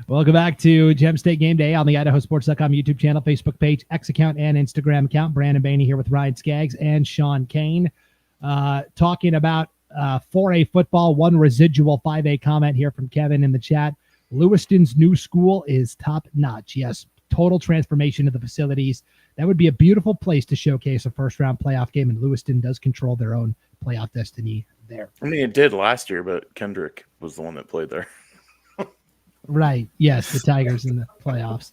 Welcome back to Gem State Game Day on the IdahoSports.com YouTube channel, Facebook page, X account, and Instagram account. Brandon Baney here with Ryan Skaggs and Sean Kane. Talking about 4A football. One residual 5A comment here from Kevin in the chat. Lewiston's new school is top-notch. Yes, total transformation of the facilities. That would be a beautiful place to showcase a first-round playoff game, and Lewiston does control their own playoff destiny there. I mean, it did last year, but Kendrick was the one that played there. Right. Yes, the Tigers in the playoffs.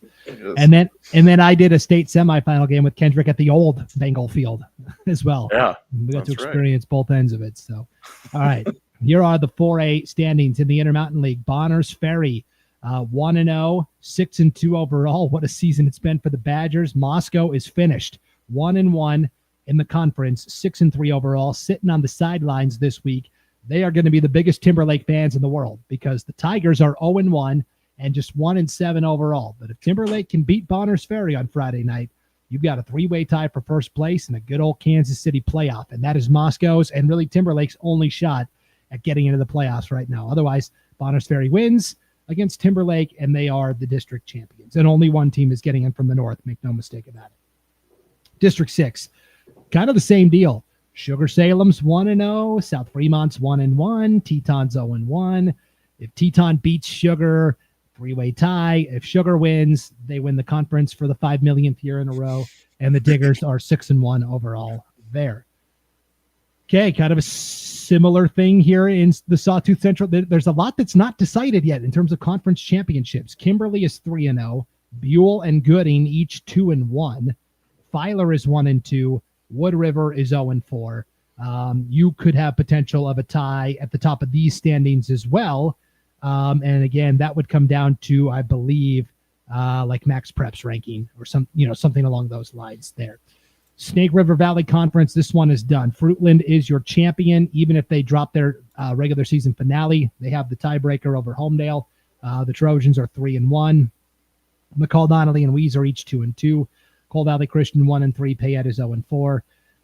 And then I did a state semifinal game with Kendrick at the old Bengal field as well. Yeah. We got to experience both ends of it. So, all right. Here are the 4A standings in the Intermountain League. Bonners Ferry, 1-0, 6-2 overall. What a season it's been for the Badgers. Moscow is finished 1-1 in the conference, 6-3 overall, sitting on the sidelines this week. They are going to be the biggest Timberlake fans in the world because the Tigers are 0-1 and just 1-7 overall. But if Timberlake can beat Bonners Ferry on Friday night, you've got a 3-way tie for first place in a good old Kansas City playoff. And that is Moscow's and really Timberlake's only shot at getting into the playoffs right now. Otherwise, Bonners Ferry wins against Timberlake, and they are the district champions. And only one team is getting in from the north. Make no mistake about it. District 6, kind of the same deal. Sugar Salem's 1-0, South Fremont's 1-1, Teton's 0-1. If Teton beats Sugar, 3-way tie. If Sugar wins, they win the conference for the 5 millionth year in a row, and the Diggers are 6-1 overall there. Okay, kind of a similar thing here in the Sawtooth Central. There's a lot that's not decided yet in terms of conference championships. Kimberly is 3-0, Buell and Gooding each 2-1, Filer is 1-2. Wood River is 0-4. You could have potential of a tie at the top of these standings as well. And again, that would come down to, I believe, like Max Prep's ranking or something along those lines there. Snake River Valley Conference, this one is done. Fruitland is your champion, even if they drop their regular season finale. They have the tiebreaker over Homedale. The Trojans are 3-1. McCall, Donnelly, and Weeze are each 2-2. Coal Valley Christian 1-3. Payette is 0-4.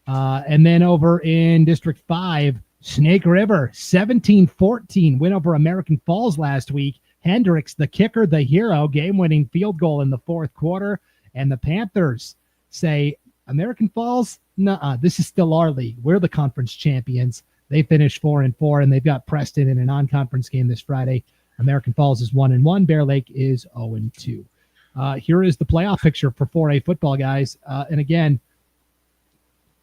And then over in District 5, Snake River 17-14 win over American Falls last week. Hendricks, the kicker, the hero, game-winning field goal in the fourth quarter. And the Panthers say, American Falls, nuh-uh, this is still our league. We're the conference champions. They finished 4-4, and they've got Preston in a non-conference game this Friday. American Falls is 1-1. Bear Lake is 0-2. Here is the playoff picture for 4A football, guys. And again,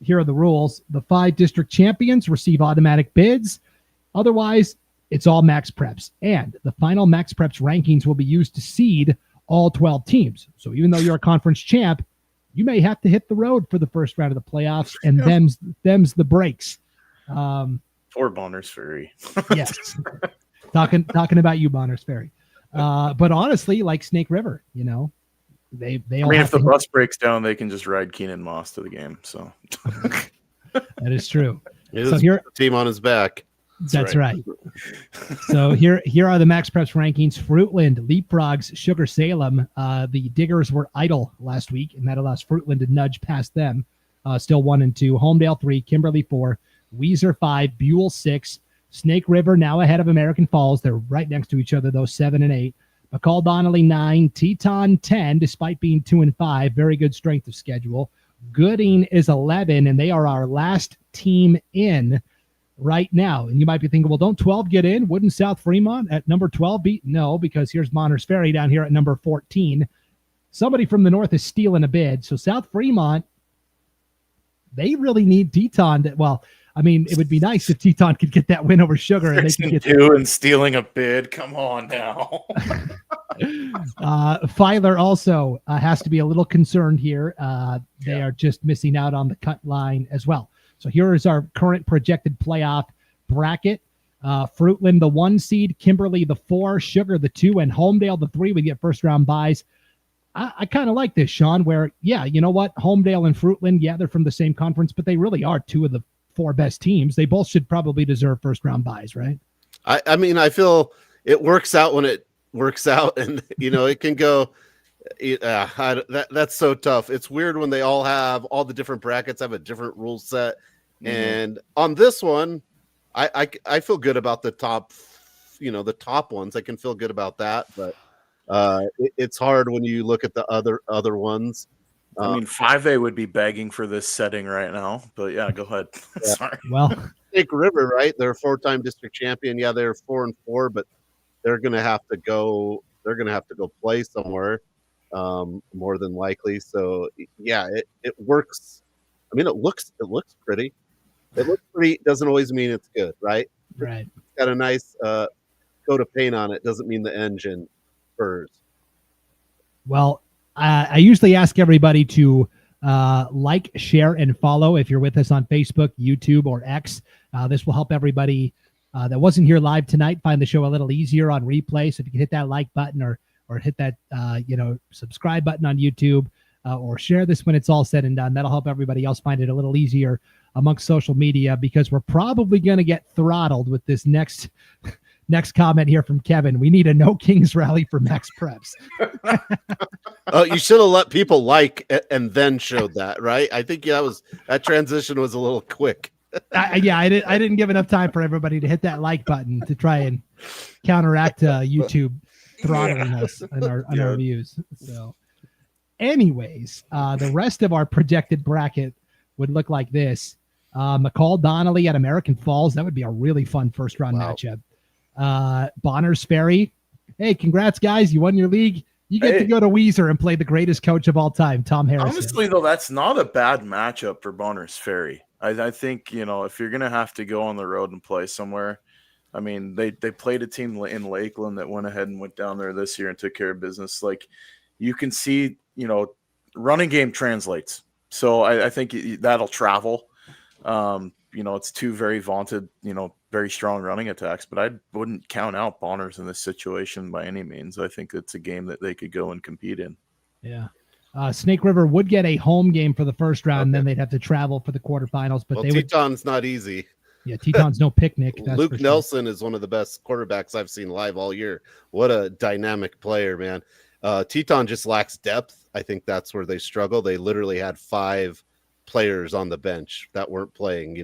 here are the rules. The 5 district champions receive automatic bids. Otherwise, it's all Max Preps. And the final Max Preps rankings will be used to seed all 12 teams. So even though you're a conference champ, you may have to hit the road for the first round of the playoffs, and them's the breaks. Poor Bonners Ferry. Yes. Talking about you, Bonners Ferry. But honestly, like Snake River, they all if the bus breaks down, they can just ride Keenan Moss to the game. So that is true. So here, the team on his back. That's right. So here are the Max Preps rankings. Fruitland, Leapfrogs, Sugar Salem. The Diggers were idle last week, and that allows Fruitland to nudge past them. Still 1-2. Homedale 3, Kimberly 4, Weezer 5, Buell 6. Snake River now ahead of American Falls. They're right next to each other, though, 7-8. McCall Donnelly 9, Teton 10, despite being 2-5. Very good strength of schedule. Gooding is 11, and they are our last team in right now. And you might be thinking, well, don't 12 get in? Wouldn't South Fremont at number 12 beat? No, because here's Bonners Ferry down here at number 14. Somebody from the north is stealing a bid. So South Fremont, they really need Teton. It would be nice if Teton could get that win over Sugar. And they could get and stealing a bid. Come on now. Filer also has to be a little concerned here. They are just missing out on the cut line as well. So here is our current projected playoff bracket. Fruitland, the 1 seed, Kimberly, the 4, Sugar, the 2, and Homedale, the 3. We get first round buys. I kind of like this, Sean, where, you know what? Homedale and Fruitland, they're from the same conference, but they really are 2 of the 4 best teams. They both should probably deserve first round buys, right? I feel it works out when it works out, and it can go. That's so tough. It's weird when they all the different brackets have a different rule set. Mm-hmm. And on this one, I feel good about the top, the top ones. I can feel good about that, but it's hard when you look at the other ones. 5A would be begging for this setting right now, but go ahead. Yeah. Sorry. Well, Snake River, right? They're a 4-time district champion. Yeah, they're 4-4, but they're going to have to go. They're going to have to go play somewhere, more than likely. So it works. It looks pretty. It looks pretty. Doesn't always mean it's good, right? Right. It's got a nice coat of paint on it. Doesn't mean the engine burrs. Well, I usually ask everybody to like, share, and follow if you're with us on Facebook, YouTube, or X. This will help everybody that wasn't here live tonight find the show a little easier on replay. So if you can hit that like button or hit that subscribe button on YouTube, or share this when it's all said and done, that'll help everybody else find it a little easier amongst social media, because we're probably going to get throttled with this next comment here from Kevin. We need a no Kings rally for Max Preps. Oh, you should have let people like and then showed that, right? I think that transition was a little quick. I didn't give enough time for everybody to hit that like button to try and counteract YouTube throttling us on our views. So anyways, the rest of our projected bracket would look like this. McCall Donnelly at American Falls. That would be a really fun first round matchup. Bonners Ferry. Hey, congrats, guys. You won your league. You get to go to Weezer and play the greatest coach of all time, Tom Harrison. Honestly, though, that's not a bad matchup for Bonners Ferry. I think, if you're going to have to go on the road and play somewhere, they played a team in Lakeland that went ahead and went down there this year and took care of business. Like, you can see, running game translates. So I think that'll travel. It's 2 very vaunted, very strong running attacks, but I wouldn't count out Bonners in this situation by any means. I think it's a game that they could go and compete in. Yeah. Snake River would get a home game for the first round, and then they'd have to travel for the quarterfinals. But Teton's not easy. Yeah, Teton's no picnic. That's Luke for Nelson is one of the best quarterbacks I've seen live all year. What a dynamic player, man. Teton just lacks depth. I think that's where they struggle. They literally had 5 players on the bench that weren't playing,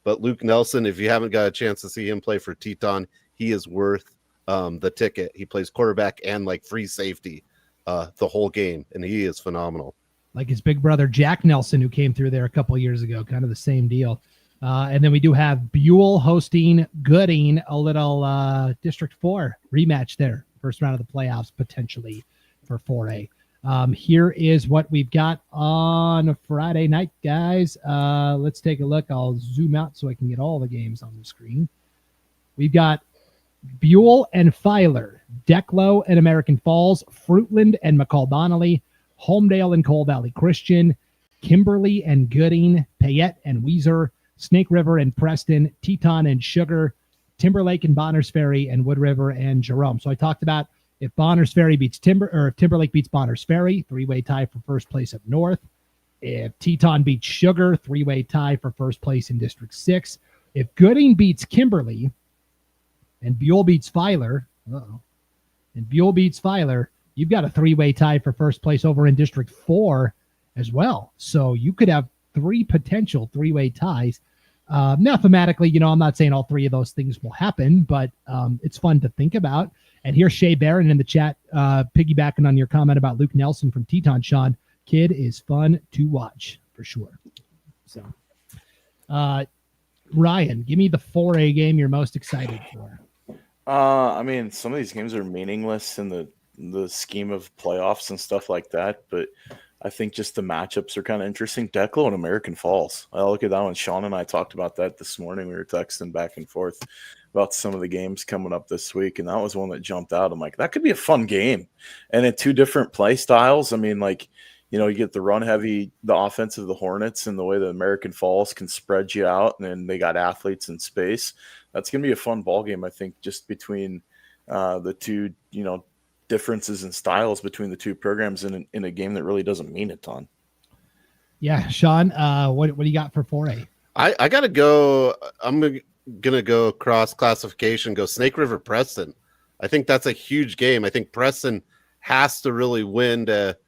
but Luke Nelson, if you haven't got a chance to see him play for Teton, he is worth the ticket. He plays quarterback and like free safety the whole game, and he is phenomenal. Like his big brother Jack Nelson, who came through there a couple of years ago, kind of the same deal. And then we do have Buell hosting Gooding, a little District 4 rematch there. First round of the playoffs, potentially for 4A. Here is what we've got on a Friday night, guys. Let's take a look. I'll zoom out so I can get all the games on the screen. We've got Buell and Filer, Declo and American Falls, Fruitland and McCall Donnelly, Homedale and Coal Valley Christian, Kimberly and Gooding, Payette and Weiser, Snake River and Preston, Teton and Sugar, Timberlake and Bonners Ferry, and Wood River and Jerome. So I talked about if Bonners Ferry beats if Timberlake beats Bonners Ferry, 3-way tie for first place up north. If Teton beats Sugar, 3-way tie for first place in District 6. If Gooding beats Kimberly and Buell beats Filer, you've got a 3-way tie for first place over in District 4 as well. So you could have 3 potential 3-way ties. Mathematically, I'm not saying all 3 of those things will happen, but it's fun to think about. And here's Shea Barron in the chat, piggybacking on your comment about Luke Nelson from Teton, Sean. Kid is fun to watch for sure. So, Ryan, give me the 4A game you're most excited for. Some of these games are meaningless in the scheme of playoffs and stuff like that, but I think just the matchups are kind of interesting. Declo and American Falls. I look at that one. Sean and I talked about that this morning. We were texting back and forth about some of the games coming up this week, and that was one that jumped out. I'm like, that could be a fun game. And in 2 different play styles. You get the run heavy, the offense of the Hornets, and the way the American Falls can spread you out, and then they got athletes in space. That's going to be a fun ball game, I think, just between the 2, differences in styles between the 2 programs in a game that really doesn't mean a ton. Yeah, Sean, what do you got for 4A? I got to go. I'm going to go cross classification, go Snake River Preston. I think that's a huge game. I think Preston has to really win to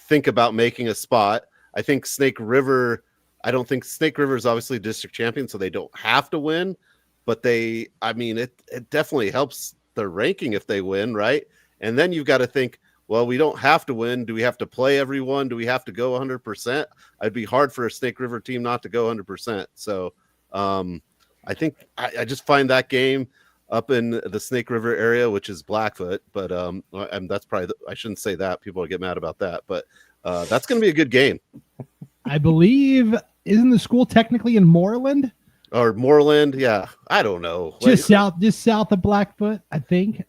think about making a spot. I think I don't think Snake River is obviously district champion, so they don't have to win, but it definitely helps their ranking if they win, right? And then you've got to think, well, we don't have to win. Do we have to play everyone? Do we have to go 100%? It'd be hard for a Snake River team not to go 100%. So I think I just find that game up in the Snake River area, which is Blackfoot, but and that's probably I shouldn't say that. People will get mad about that, but that's going to be a good game. I believe, isn't the school technically in Moreland? Or Moreland, yeah. I don't know. Just south of Blackfoot, I think.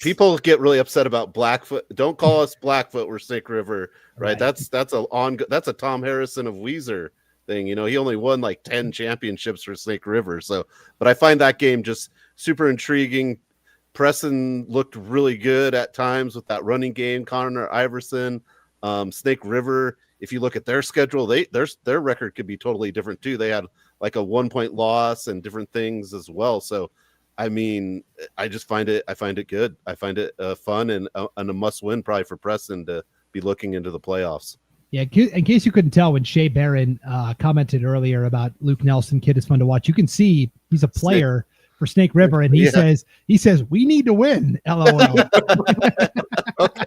People get really upset about Blackfoot. Don't call us Blackfoot. We're Snake River, right? That's a Tom Harrison of Weiser thing. He only won like 10 championships for Snake River. So, but I find that game just super intriguing. Preston looked really good at times with that running game. Connor Iverson, Snake River. If you look at their schedule, their record could be totally different too. They had like a 1-point loss and different things as well. So, I just find it good. I find it fun and a must win probably for Preston to be looking into the playoffs. Yeah, in case you couldn't tell, when Shea Barron commented earlier about Luke Nelson, kid is fun to watch. You can see he's a player for Snake River, and he says we need to win. LOL. Okay.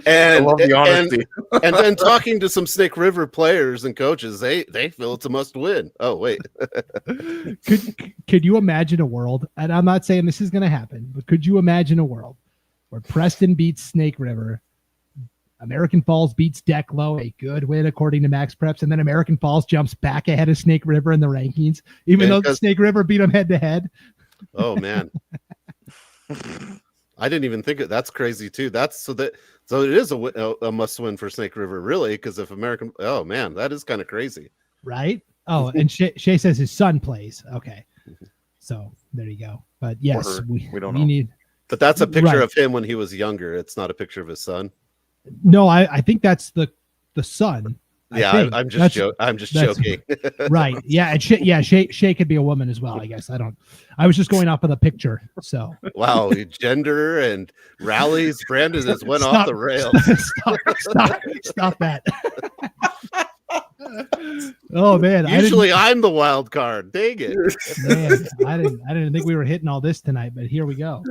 And I love the honesty. And then talking to some Snake River players and coaches, they feel it's a must win. Oh wait, could you imagine a world? And I'm not saying this is going to happen, but could you imagine a world where Preston beats Snake River, American Falls beats Declo, a good win according to Max Preps, and then American Falls jumps back ahead of Snake River in the rankings, even though Snake River beat them head to head? Oh man. I didn't even think that's crazy too. So it is a must win for Snake River, really, because if oh man, that is kind of crazy, right? Oh, and Shay says his son plays. Okay. So there you go. But yes, we don't know. need. But that's a picture Right. of him when he was younger. It's not a picture of his son. No, I think that's the son. Yeah, I'm just joking. Right. Yeah. And Shay could be a woman as well, I guess. I was just going off of the picture. So Wow, gender and rallies. Brandon has went off the rails. Stop that. Oh man. Usually I'm the wild card. Dang it. Man, I didn't think we were hitting all this tonight, but here we go.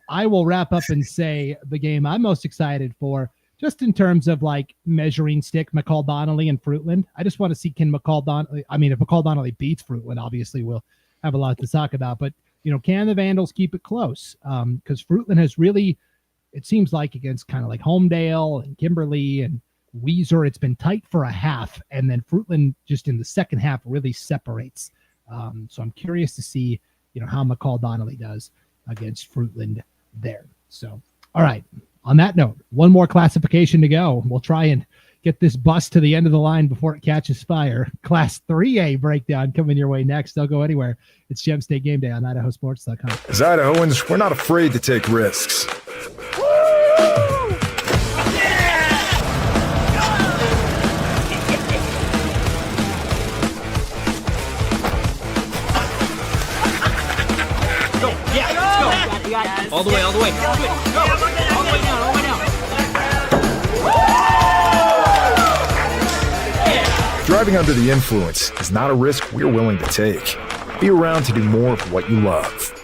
I will wrap up and say the game I'm most excited for, just in terms of like measuring stick, McCall Donnelly and Fruitland. I just want to see if McCall Donnelly beats Fruitland, obviously we'll have a lot to talk about, but can the Vandals keep it close? Because Fruitland has really, it seems like against kind of like Homedale and Kimberly and Weezer, it's been tight for a half, and then Fruitland just in the second half really separates. So I'm curious to see, how McCall Donnelly does against Fruitland there. So, all right. On that note, one more classification to go. We'll try and get this bus to the end of the line before it catches fire. Class 3A breakdown coming your way next. Don't go anywhere. It's Gem State Game Day on IdahoSports.com. As Idahoans, we're not afraid to take risks. All the way. Go. All the way down. Driving under the influence is not a risk we're willing to take. Be around to do more of what you love.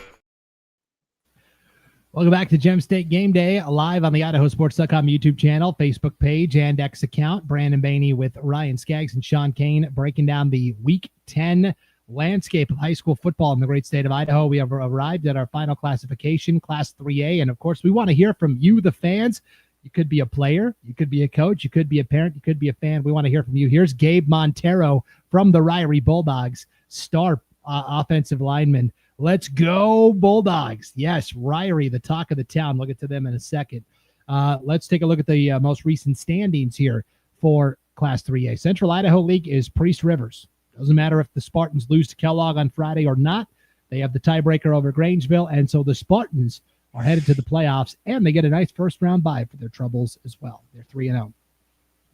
Welcome back to Gem State Game Day, live on the IdahoSports.com YouTube channel, Facebook page, and X account. Brandon Baney with Ryan Skaggs and Sean Kane breaking down the Week 10 landscape of high school football in the great state of Idaho. We have arrived at our final classification, Class 3A, and of course, we want to hear from you, the fans. You could be a player, you could be a coach, you could be a parent, you could be a fan. We want to hear from you. Here's Gabe Montero from the Ryrie Bulldogs, star offensive lineman. Let's go, Bulldogs. Yes, Ryrie, the talk of the town. We'll get to them in a second. Let's take a look at the most recent standings here for Class 3A. Central Idaho League is Priest Rivers. Doesn't matter if the Spartans lose to Kellogg on Friday or not. They have the tiebreaker over Grangeville, and so the Spartans are headed to the playoffs, and they get a nice first-round bye for their troubles as well. They're 3-0.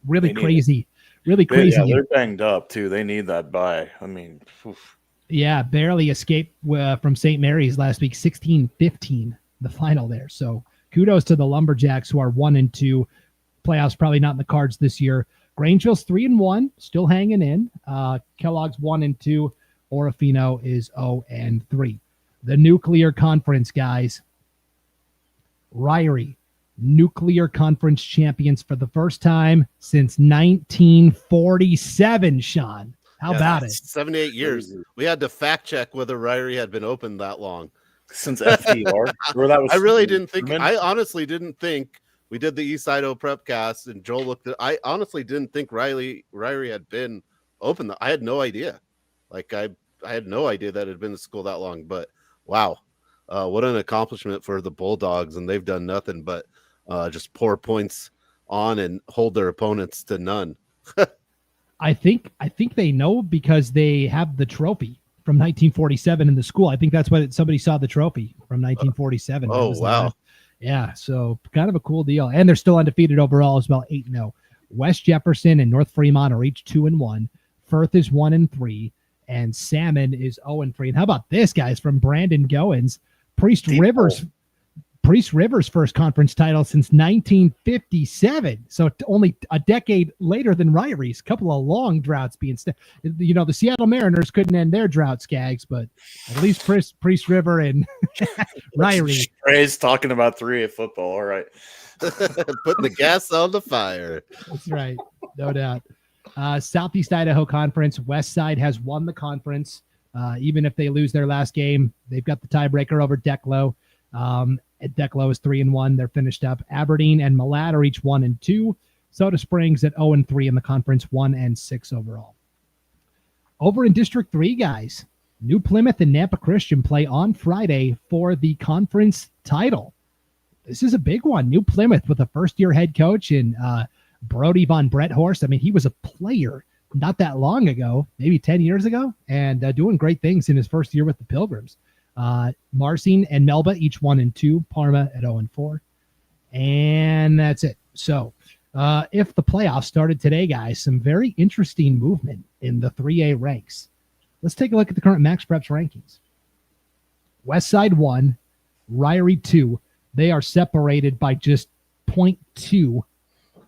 Really crazy. Really crazy. Yeah, they're banged up, too. They need that bye. I mean, oof. Yeah, barely escaped from St. Mary's last week, 16-15, the final there. So kudos to the Lumberjacks, who are 1-2. Playoffs probably not in the cards this year. Grangeville's 3-1, still hanging in. Kellogg's 1-2. Orofino is 0-3. The Nuclear Conference, guys. Ryrie, Nuclear Conference champions for the first time since 1947, Sean. How about it? 78 years. We had to fact check whether Ryrie had been open that long. Since FDR. I really didn't think. I honestly didn't think. We did the East Idaho Prepcast, and Joel looked at. I honestly didn't think Ryrie had been open. I had no idea. Like I had no idea that it had been in school that long. But wow, what an accomplishment for the Bulldogs, and they've done nothing but just pour points on and hold their opponents to none. I think they know because they have the trophy from 1947 in the school. I think that's why somebody saw the trophy from 1947. Oh wow. Yeah, so kind of a cool deal. And they're still undefeated overall as well, 8-0. West Jefferson and North Fremont are each 2-1. Firth is 1-3, and Salmon is 0-3. And how about this, guys, from Brandon Goins? Priest Rivers' first conference title since 1957. So only a decade later than Ryrie's. A couple of long droughts being the Seattle Mariners couldn't end their drought, Skaggs, but at least Priest River and Ryrie. Ray's talking about 3A football. All right. Putting the gas on the fire. That's right. No doubt. Southeast Idaho Conference. West Side has won the conference. Even if they lose their last game, they've got the tiebreaker over Declo. Declo is 3-1. They're finished up. Aberdeen and Malad are each 1-2. Soda Springs at 0-3 in the conference, 1-6 overall. Over in District 3, guys, New Plymouth and Nampa Christian play on Friday for the conference title. This is a big one. New Plymouth with a first-year head coach in Brody Von Bretthorst. I mean, he was a player not that long ago, maybe 10 years ago, and doing great things in his first year with the Pilgrims. Marcin and Melba, each 1-2, Parma at 0-4. And that's it. So if the playoffs started today, guys, some very interesting movement in the 3A ranks. Let's take a look at the current Max Preps rankings. Westside 1, Ryrie 2. They are separated by just 0.2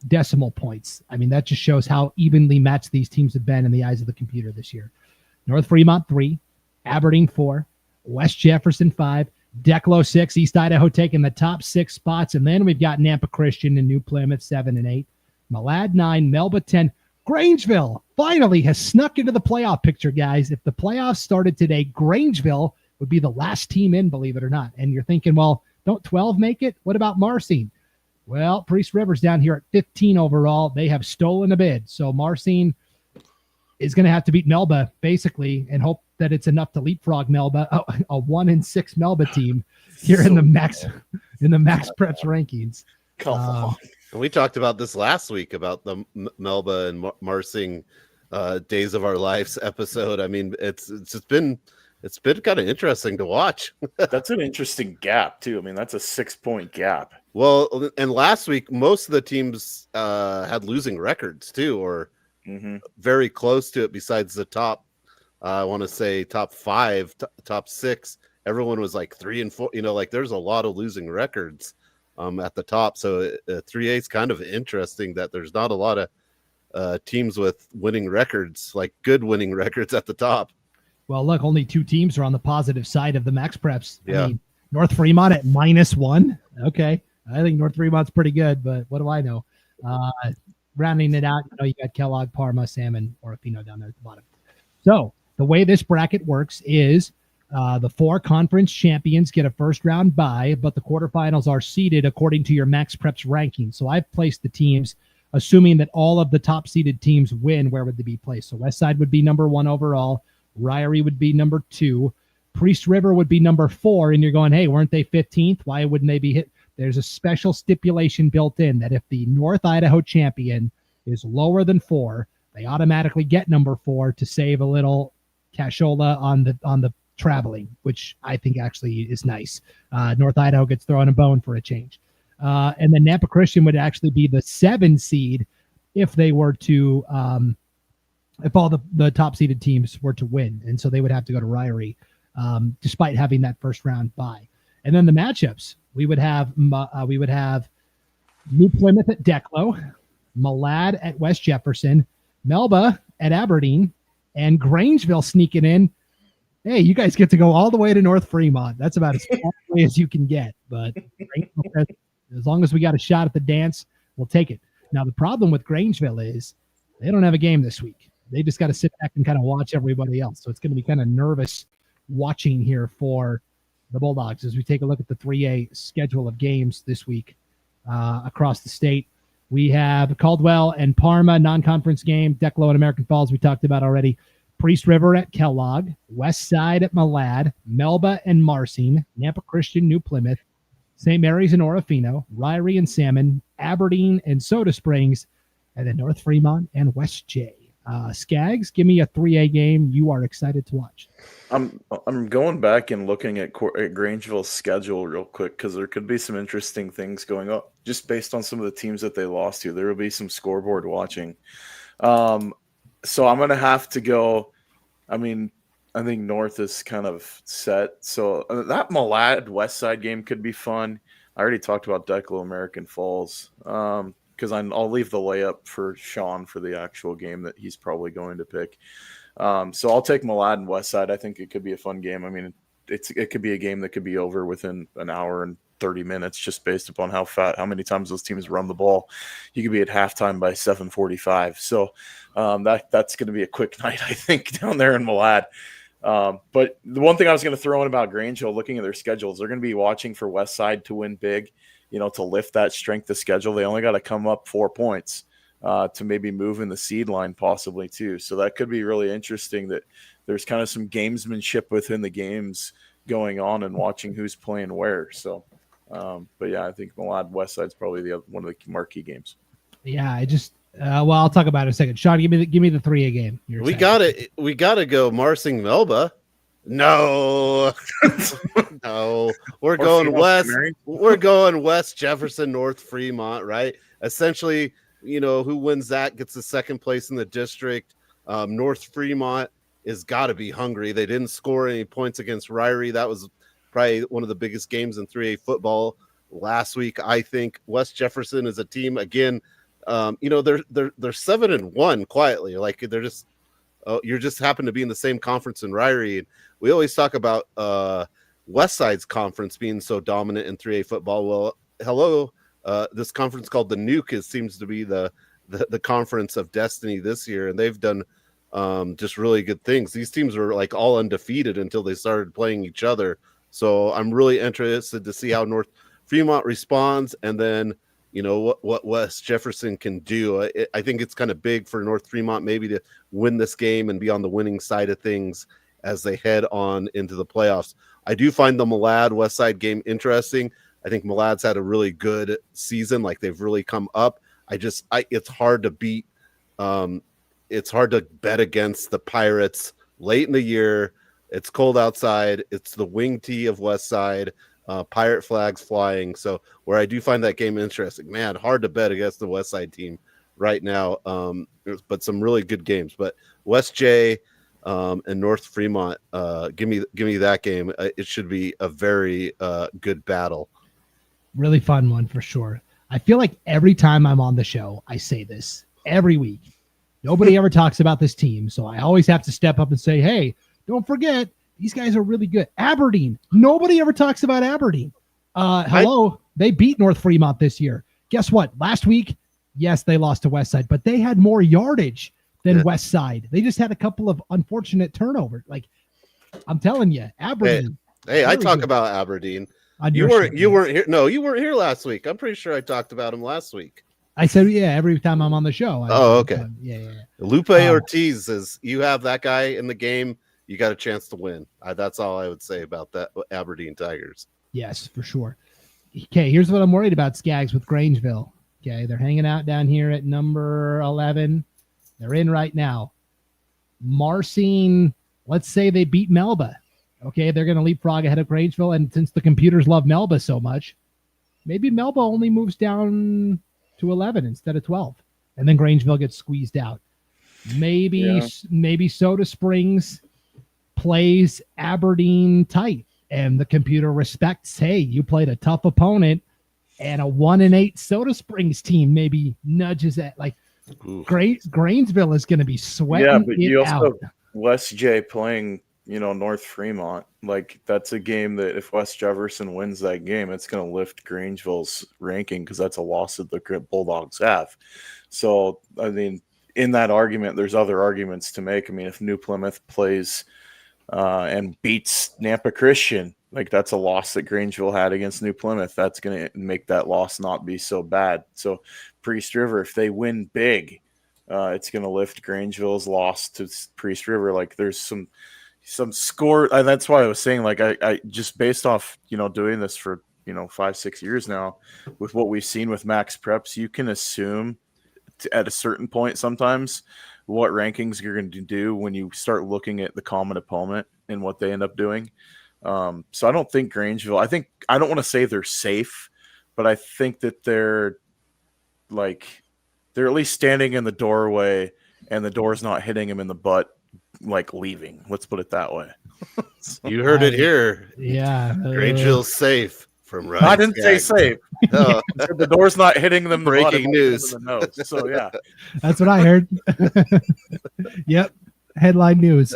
decimal points. I mean, that just shows how evenly matched these teams have been in the eyes of the computer this year. North Fremont 3, Aberdeen 4, West Jefferson 5, Declo 6, East Idaho taking the top 6 spots. And then we've got Nampa Christian and New Plymouth 7 and 8, Malad 9, Melba 10. Grangeville finally has snuck into the playoff picture, guys. If the playoffs started today, Grangeville would be the last team in, believe it or not. And you're thinking, well, don't 12 make it? What about Marcin? Well, Priest River's down here at 15 overall. They have stolen a bid. So Marcin is going to have to beat Melba, basically, and hope that it's enough to leapfrog Melba, a 1-6 Melba team here in the Max Preps rankings. Come on. And we talked about this last week about the Melba and Marcin Days of Our Lives episode. I mean, it's been kind of interesting to watch. That's an interesting gap too. I mean, that's a 6-point gap. Well, and last week, most of the teams had losing records too, or very close to it. Besides the top, I want to say top 5, top 6. Everyone was like 3 and 4. You know, like there's a lot of losing records at the top. So 3A is kind of interesting that there's not a lot of teams with winning records, like good winning records at the top. Well, look, only 2 teams are on the positive side of the Max Preps. Yeah. I mean, North Fremont at -1. Okay. I think North Fremont's pretty good, but what do I know? Rounding it out, you got Kellogg, Parma, Salmon, Orofino down there at the bottom. So the way this bracket works is the 4 conference champions get a first-round bye, but the quarterfinals are seeded according to your Max Preps ranking. So I've placed the teams, assuming that all of the top-seeded teams win. Where would they be placed? So Westside would be number 1 overall. Ryrie would be number 2. Priest River would be number 4, and you're going, hey, weren't they 15th? Why wouldn't they be hit? There's a special stipulation built in that if the North Idaho champion is lower than 4, they automatically get number 4 to save a little cashola on the traveling, which I think actually is nice. North Idaho gets thrown a bone for a change. And then Nampa Christian would actually be the 7 seed if they were to if all the top seeded teams were to win. And so they would have to go to Ryrie despite having that first round bye. And then the matchups, we would have New Plymouth at Declo, Malad at West Jefferson, Melba at Aberdeen, and Grangeville sneaking in. Hey, you guys get to go all the way to North Fremont. That's about as far away as you can get. But as long as we got a shot at the dance, we'll take it. Now, the problem with Grangeville is they don't have a game this week. They just got to sit back and kind of watch everybody else. So it's going to be kind of nervous watching here for the Bulldogs as we take a look at the 3A schedule of games this week across the state. We have Caldwell and Parma non-conference game, Declo and American Falls we talked about already. Priest River at Kellogg, West Side at Malad, Melba and Marcin, Nampa Christian, New Plymouth, St. Mary's and Orofino, Ryrie and Salmon, Aberdeen and Soda Springs, and then North Fremont and West J. Skaggs, give me a 3A game you are excited to watch. I'm going back and looking at Grangeville's schedule real quick because there could be some interesting things going on just based on some of the teams that they lost to. There will be some scoreboard watching. So I'm going to have to go. I mean, I think North is kind of set. So that Malad West Side game could be fun. I already talked about Declo American Falls because I'll leave the layup for Sean for the actual game that he's probably going to pick. So I'll take Malad and West Side. I think it could be a fun game. I mean, it could be a game that could be over within an hour and 30 minutes just based upon how many times those teams run the ball. You could be at halftime by 7:45. So that's going to be a quick night, I think, down there in Malad. But the one thing I was going to throw in about Grangeville, looking at their schedules, they're going to be watching for West Side to win big, to lift that strength of schedule. They only got to come up 4 points to maybe move in the seed line possibly too. So that could be really interesting that there's kind of some gamesmanship within the games going on and watching who's playing where. So, but yeah, I think Malad West Side's probably one of the marquee games. Yeah, Well, I'll talk about it in a second. Sean, give me the 3A game. We gotta go Marsing Melba. No, no, we're going west. We're going West Jefferson, North Fremont, right? Essentially, who wins that gets the second place in the district. North Fremont is got to be hungry. They didn't score any points against Ryrie. That was probably one of the biggest games in 3A football last week. I think West Jefferson is a team again. They're 7-1 quietly. Like they're just. You're just happen to be in the same conference in Ryrie. And we always talk about West Side's conference being so dominant in 3A football. Well, hello, this conference called the Nuke seems to be the conference of destiny this year, and they've done just really good things. These teams were like all undefeated until they started playing each other. So I'm really interested to see how North Fremont responds, and then what West Jefferson can do. I think it's kind of big for North Fremont maybe to win this game and be on the winning side of things as they head on into the playoffs. I do find the Malad West Side game interesting. I think Malad's had a really good season. Like they've really come up. It's hard to beat. It's hard to bet against the Pirates late in the year. It's cold outside. It's the wing tee of West Side. Pirate flags flying. So where I do find that game interesting, man, hard to bet against the West Side team right now. But some really good games. But West J and North Fremont, give me that game. It should be a very good battle. Really fun one for sure. I feel like every time I'm on the show, I say this every week. Nobody ever talks about this team, so I always have to step up and say, hey, don't forget, these guys are really good. Aberdeen. Nobody ever talks about Aberdeen. They beat North Fremont this year. Guess what? Last week, yes, they lost to West Side, but they had more yardage than West Side. They just had a couple of unfortunate turnovers. Like, I'm telling you, Aberdeen. Hey, I talk about Aberdeen. You weren't here. No, you weren't here last week. I'm pretty sure I talked about him last week. I said, yeah, every time I'm on the show. Okay. Yeah. Lupe Ortiz says you have that guy in the game. You got a chance to win. That's all I would say about that Aberdeen Tigers. Yes, for sure. Okay, here's what I'm worried about, Skaggs, with Grangeville. Okay, they're hanging out down here at number 11. They're in right now. Marsing, let's say they beat Melba. Okay, they're going to leapfrog ahead of Grangeville, and since the computers love Melba so much, maybe Melba only moves down to 11 instead of 12, and then Grangeville gets squeezed out. Maybe Soda Springs plays Aberdeen tight, and the computer respects, hey, you played a tough opponent, and a 1-8 Soda Springs team maybe nudges at like Grangeville is going to be sweating. Yeah, but you also out. have West J playing, North Fremont. Like that's a game that if West Jefferson wins that game, it's going to lift Grangeville's ranking because that's a loss that the Bulldogs have. So, I mean, in that argument, there's other arguments to make. I mean, if New Plymouth plays and beats Nampa Christian, like that's a loss that Grangeville had against New Plymouth. That's going to make that loss not be so bad. So Priest River, if they win big, it's going to lift Grangeville's loss to Priest River. Like there's some score. That's why I was saying, like, I just based off, doing this for, 5-6 years now with what we've seen with Max Preps, you can assume at a certain point sometimes what rankings you're going to do when you start looking at the common opponent and what they end up doing. So I don't think Grangeville, I don't want to say they're safe, but I think that they're at least standing in the doorway and the door's not hitting them in the butt, like leaving. Let's put it that way. You heard it here. Yeah. Grangeville's safe from Ryan. I didn't say safe. The door's not hitting them. Breaking news. The nose. So yeah. That's what I heard. Yep. Headline news.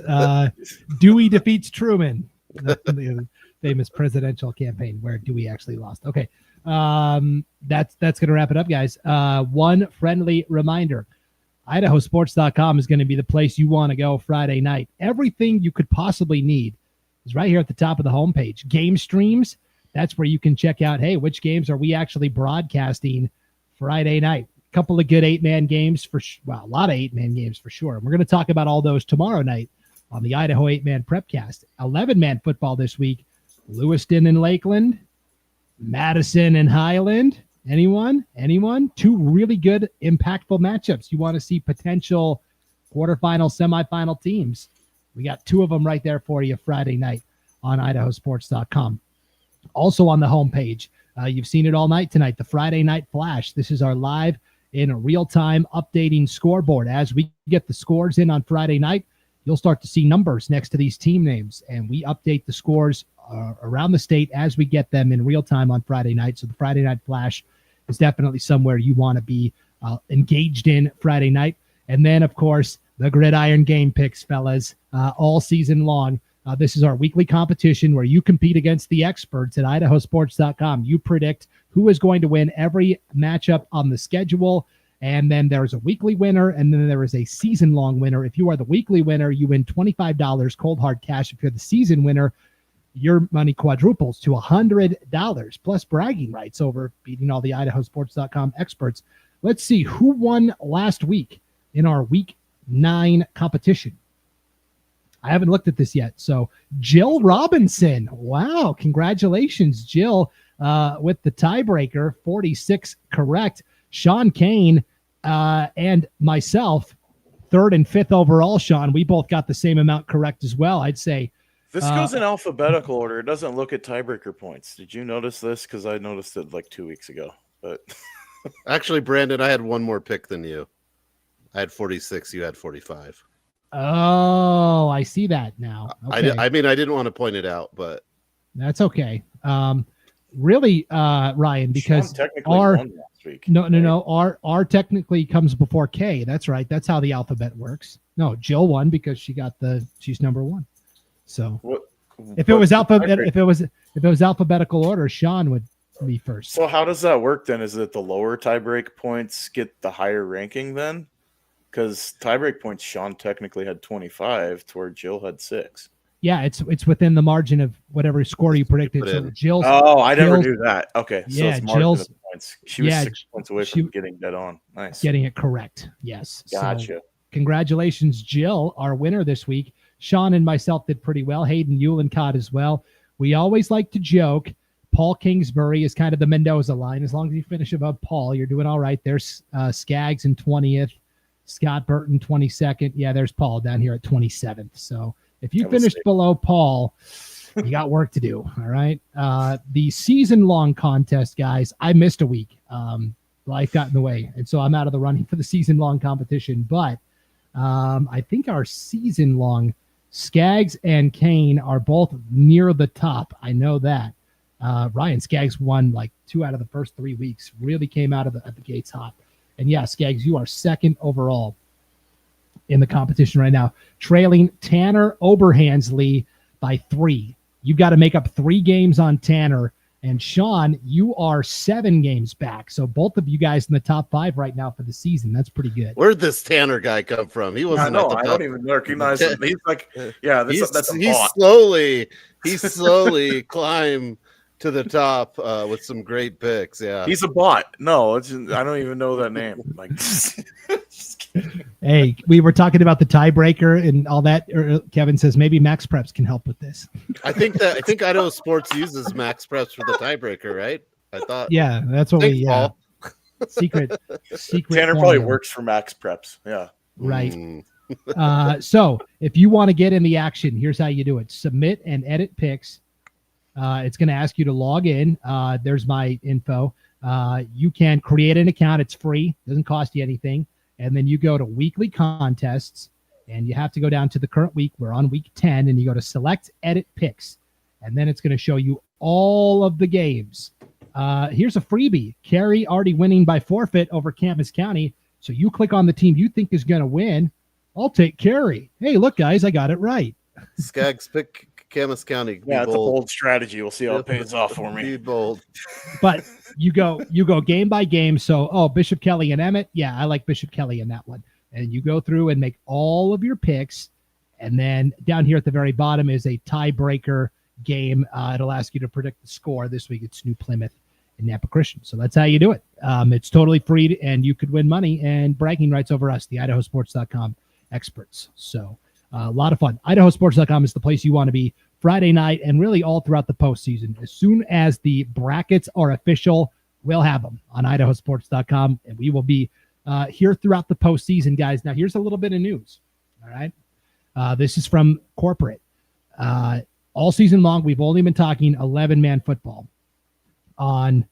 Dewey defeats Truman. The famous presidential campaign where Dewey actually lost. Okay. That's going to wrap it up, guys. One friendly reminder. IdahoSports.com is going to be the place you want to go Friday night. Everything you could possibly need is right here at the top of the homepage. Game streams, that's where you can check out, hey, which games are we actually broadcasting Friday night? A couple of good 8-man games a lot of 8-man games for sure. And we're going to talk about all those tomorrow night on the Idaho 8-man Prepcast. 11-man football this week. Lewiston and Lakeland, Madison and Highland, Anyone? Two really good, impactful matchups. You want to see potential quarterfinal, semifinal teams. We got two of them right there for you Friday night on IdahoSports.com. Also on the homepage, you've seen it all night tonight, the Friday Night Flash. This is our live in real-time updating scoreboard. As we get the scores in on Friday night, you'll start to see numbers next to these team names, and we update the scores around the state as we get them in real time on Friday night. So the Friday Night Flash is definitely somewhere you want to be engaged in Friday night. And then, of course, the Gridiron Game Picks, fellas, all season long. This is our weekly competition where you compete against the experts at IdahoSports.com. You predict who is going to win every matchup on the schedule. And then there's a weekly winner, and then there is a season-long winner. If you are the weekly winner, you win $25 cold hard cash. If you're the season winner, your money quadruples to $100 plus bragging rights over beating all the IdahoSports.com experts. Let's see who won last week in our Week 9 competition. I haven't looked at this yet. So Jill Robinson. Wow. Congratulations, Jill, with the tiebreaker, 46 correct. Sean Kane and myself, 3rd and 5th overall, Sean. We both got the same amount correct as well, I'd say. This goes in alphabetical order. It doesn't look at tiebreaker points. Did you notice this? Because I noticed it like 2 weeks ago. But actually, Brandon, I had one more pick than you. I had 46. You had 45. Oh, I see that now. Okay. I didn't want to point it out, but that's okay. Really, Ryan, because our won last week. No, our technically comes before K. That's right. That's how the alphabet works. No, Jill won because she's number 1. So if it was alphabetical order, Sean would be first. So how does that work then? Is it the lower tiebreak points get the higher ranking then? Because tiebreak points, Sean technically had 25, to where Jill had 6. Yeah, it's within the margin of whatever score you predicted. So Jill's. Oh, I never knew that. Okay, so yeah, it's margin Jill's of points. She was 6 points away from getting dead on. Nice, getting it correct. Yes, gotcha. So, congratulations, Jill, our winner this week. Sean and myself did pretty well. Hayden Eulencott as well. We always like to joke. Paul Kingsbury is kind of the Mendoza line. As long as you finish above Paul, you're doing all right. There's Skaggs in 20th. Scott Burton, 22nd. Yeah, there's Paul down here at 27th. So if you finished below Paul, you got work to do. All right. The season-long contest, guys, I missed a week. Life got in the way. And so I'm out of the running for the season-long competition. But I think our season-long Skaggs and Kane are both near the top. I know that. Ryan Skaggs won like 2 out of the first 3 weeks. Really came out of at the gates hot. And yeah, Skaggs, you are 2nd overall in the competition right now, trailing Tanner Oberhansley by 3. You've got to make up 3 games on Tanner. And Sean, you are 7 games back. So both of you guys in the top 5 right now for the season. That's pretty good. Where'd this Tanner guy come from? He wasn't. I don't even recognize him. He's like, yeah, that's a bot. He slowly climbed to the top with some great picks. Yeah, he's a bot. No, I don't even know that name. Like, hey, we were talking about the tiebreaker and all that. Kevin says maybe Max Preps can help with this. I think Idaho Sports uses Max Preps for the tiebreaker, right? I thought. Yeah, that's what we. Secret. Tanner probably works for Max Preps. Yeah. Right. So if you want to get in the action, here's how you do it: submit and edit picks. It's going to ask you to log in. There's my info. You can create an account. It's free. Doesn't cost you anything. And then you go to weekly contests, and you have to go down to the current week. We're on week 10, and you go to select edit picks. And then it's going to show you all of the games. Here's a freebie. Carey already winning by forfeit over Camas County. So you click on the team you think is going to win. I'll take Carey. Hey, look, guys, I got it right. Skaggs, pick Camas County. Yeah, it's a bold strategy. We'll see how it pays off for me. Be bold. But you go game by game. So, Bishop Kelly and Emmett. Yeah, I like Bishop Kelly in that one. And you go through and make all of your picks. And then down here at the very bottom is a tiebreaker game. It'll ask you to predict the score. This week it's New Plymouth and Napa Christian. So that's how you do it. It's totally free, and you could win money and bragging rights over us, the IdahoSports.com experts. So a lot of fun. IdahoSports.com is the place you want to be Friday night and really all throughout the postseason. As soon as the brackets are official, we'll have them on IdahoSports.com, and we will be here throughout the postseason, guys. Now, here's a little bit of news. All right. This is from corporate. All season long, we've only been talking 11-man football on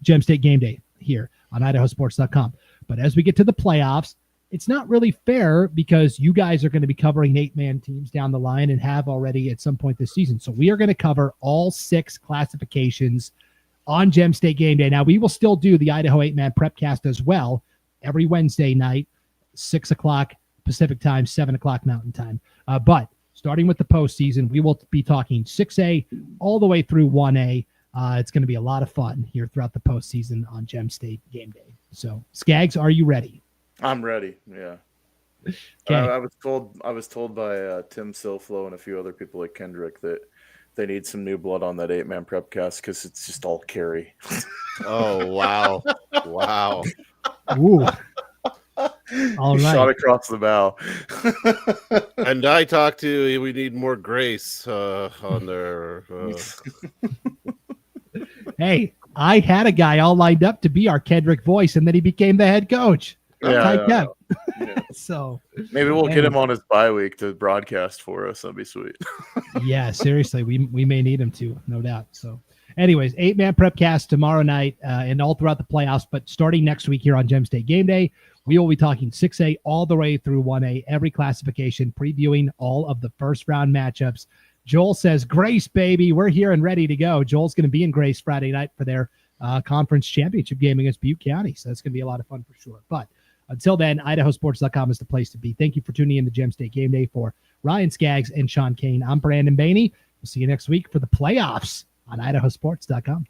Gem State Game Day here on IdahoSports.com. But as we get to the playoffs, it's not really fair because you guys are going to be covering 8-man teams down the line and have already at some point this season. So we are going to cover all 6 classifications on Gem State Game Day. Now, we will still do the Idaho 8-man prepcast as well every Wednesday night, 6 o'clock Pacific time, 7 o'clock Mountain time. But starting with the postseason, we will be talking 6A all the way through 1A. It's going to be a lot of fun here throughout the postseason on Gem State Game Day. So, Skaggs, are you ready? I'm ready. Yeah. Okay. I was told by Tim Silflo and a few other people like Kendrick that they need some new blood on that 8-man prepcast because it's just all carry. Oh, wow. Wow. Ooh. All right. Shot across the bow. And I talked to, we need more grace on there. Hey, I had a guy all lined up to be our Kendrick voice, and then he became the head coach. Yeah. So maybe we'll get him on his bye week to broadcast for us. That'd be sweet. Yeah, seriously, we may need him to, no doubt. So anyways, 8-man prepcast tomorrow night and all throughout the playoffs. But starting next week here on Gem State Game Day, we will be talking 6A all the way through 1A, every classification, previewing all of the first round matchups. Joel says, Grace, baby, we're here and ready to go. Joel's going to be in Grace Friday night for their conference championship game against Butte County. So that's going to be a lot of fun for sure. But until then, IdahoSports.com is the place to be. Thank you for tuning in to Gem State Game Day. For Ryan Skaggs and Sean Kane, I'm Brandon Baney. We'll see you next week for the playoffs on IdahoSports.com.